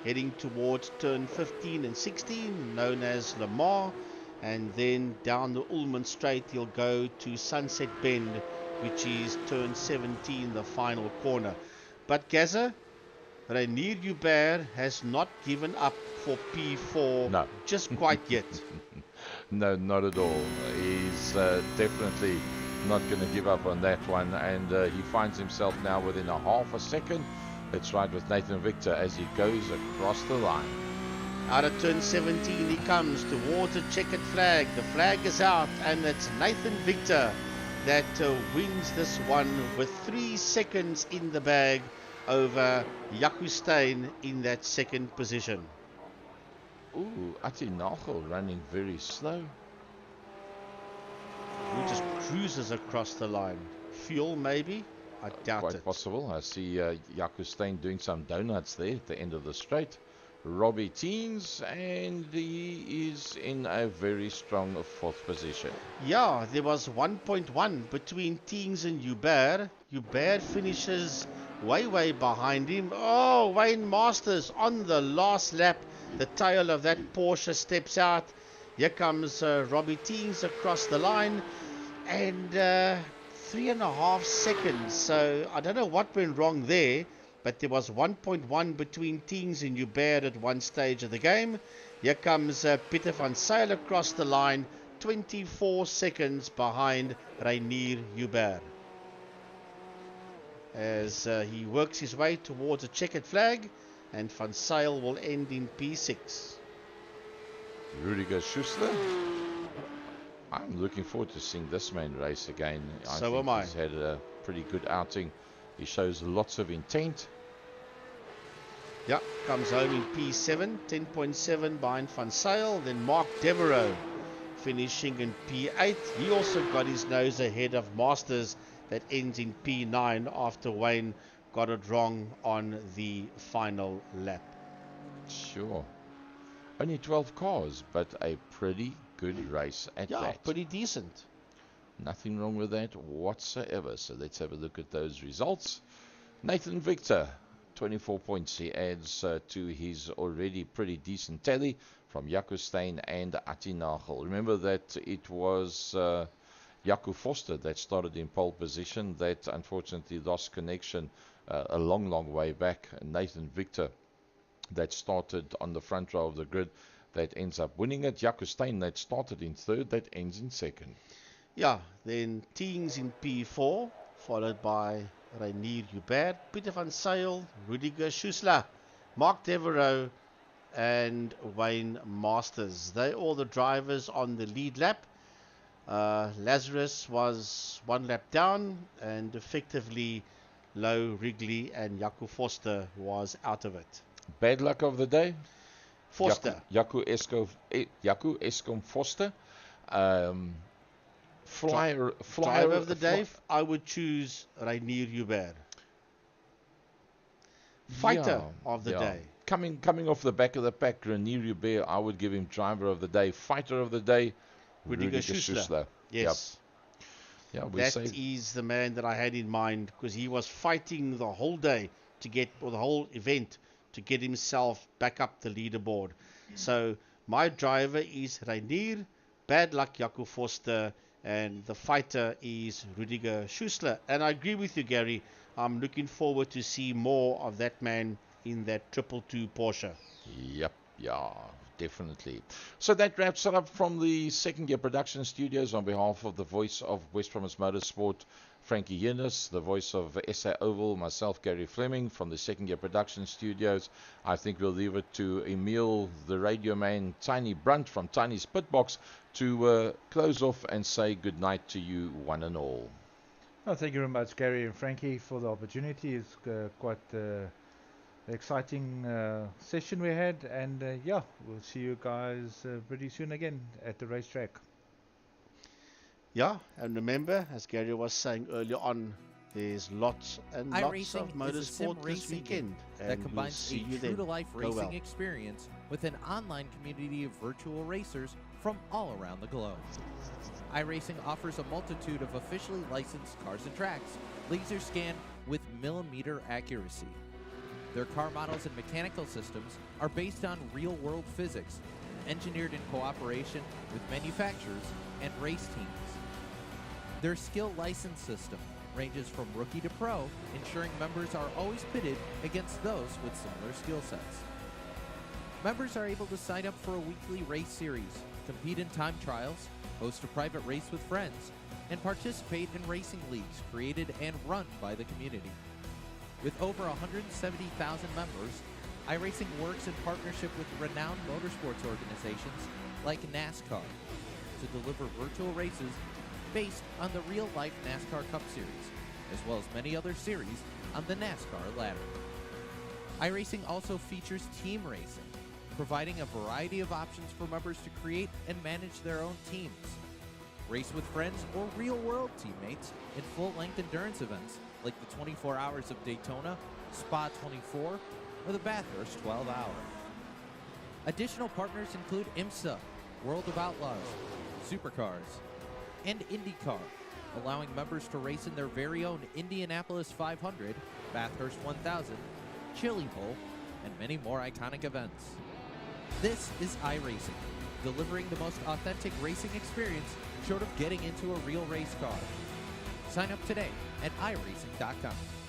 Heading towards turn 15 and 16, known as Lamar, and then down the Ullman Straight he'll go to Sunset Bend, which is turn 17, the final corner. But Gaza, Rainier Hubert has not given up for P4 no. just quite yet. No, not at all. He's definitely not going to give up on that one, and he finds himself now within a half a second. Let's ride with Nathan Victor as he goes across the line. Out of turn 17 he comes towards a checkered flag. The flag is out, and it's Nathan Victor that wins this one with 3 seconds in the bag over Jaco Steyn in that second position. Ooh, Ati Nagel running very slow. He just cruises across the line. Fuel maybe? I doubt Quite it. possible. I see Jaco Steyn doing some donuts there at the end of the straight. Robbie Teens, and he is in a very strong fourth position. Yeah, there was 1.1 between Teens and Hubert. Hubert finishes way behind him. Oh, Wayne Masters on the last lap. The tail of that Porsche steps out. Here comes Robbie Teens across the line. And 3.5 seconds. So I don't know what went wrong there, but there was 1.1 between Teens and Hubert at one stage of the game. Here comes Pieter van Zyl across the line, 24 seconds behind Reinier Hubert, as he works his way towards a checkered flag, and Van Zyl will end in P6. Rudiger Schuster. I'm looking forward to seeing this man race again. So am I. He's had a pretty good outing. He shows lots of intent. Yeah, comes home in P7, 10.7 behind Van Zyl. Then Mark Devereaux finishing in P8. He also got his nose ahead of Masters, that ends in P9 after Wayne got it wrong on the final lap. Sure. Only 12 cars, but a pretty good race at that. Yeah, pretty decent. Nothing wrong with that whatsoever. So let's have a look at those results. Nathan Victor, 24 points he adds to his already pretty decent tally from Jaco Steyn and Atti Nagel. Remember that it was Jaco Foster that started in pole position, that unfortunately lost connection a long way back. Nathan Victor that started on the front row of the grid, that ends up winning it. Jaco Steyn that started in third, that ends in second. Yeah, then Teens in P4, followed by Reinier Hubert, Pieter van Zyl, Rudiger Schuster, Mark Devereaux, and Wayne Masters. They're all the drivers on the lead lap. Lazarus was one lap down, and effectively Lowe, Wrigley, and Jaco Foster was out of it. Bad luck of the day? Foster. Jaco Eskom Foster. Flyer of the day, I would choose Reinier Hubert. Fighter of the day. Coming off the back of the pack, Reinier Hubert, I would give him driver of the day. Fighter of the day, Rudiger Schuster. Yes. Yep. That is the man that I had in mind, because he was fighting the whole day or the whole event, to get himself back up the leaderboard. So my driver is Reinier, bad luck Jaco Foster, and the fighter is Rudiger Schuster. And I agree with you, Gary. I'm looking forward to see more of that man in that 222 Porsche. Yep, yeah, definitely. So that wraps it up from the Second Gear Production Studios. On behalf of the voice of West Province Motorsport, Frankie Yunus, the voice of SA Oval, myself, Gary Fleming, from the Second Gear Production Studios. I think we'll leave it to Emil, the radio man, Tiny Brunt from Tiny's Pitbox, to close off and say good night to you, one and all. Well, thank you very much, Gary and Frankie, for the opportunity. It's quite exciting session we had, and yeah, we'll see you guys pretty soon again at the racetrack. Yeah, and remember, as Gary was saying earlier on, there's lots and lots of motorsport this weekend, that combines a true-to-life racing experience with an online community of virtual racers from all around the globe. iRacing offers a multitude of officially licensed cars and tracks, laser scanned with millimeter accuracy. Their car models and mechanical systems are based on real-world physics, engineered in cooperation with manufacturers and race teams. Their skill license system ranges from rookie to pro, ensuring members are always pitted against those with similar skill sets. Members are able to sign up for a weekly race series, compete in time trials, host a private race with friends, and participate in racing leagues created and run by the community. With over 170,000 members, iRacing works in partnership with renowned motorsports organizations like NASCAR to deliver virtual races based on the real-life NASCAR Cup Series, as well as many other series on the NASCAR ladder. iRacing also features team racing, providing a variety of options for members to create and manage their own teams. Race with friends or real-world teammates in full-length endurance events like the 24 Hours of Daytona, Spa 24, or the Bathurst 12 Hour. Additional partners include IMSA, World of Outlaws, Supercars, and IndyCar, allowing members to race in their very own Indianapolis 500, Bathurst 1000, Chili Bowl, and many more iconic events. This is iRacing, delivering the most authentic racing experience short of getting into a real race car. Sign up today at iRacing.com.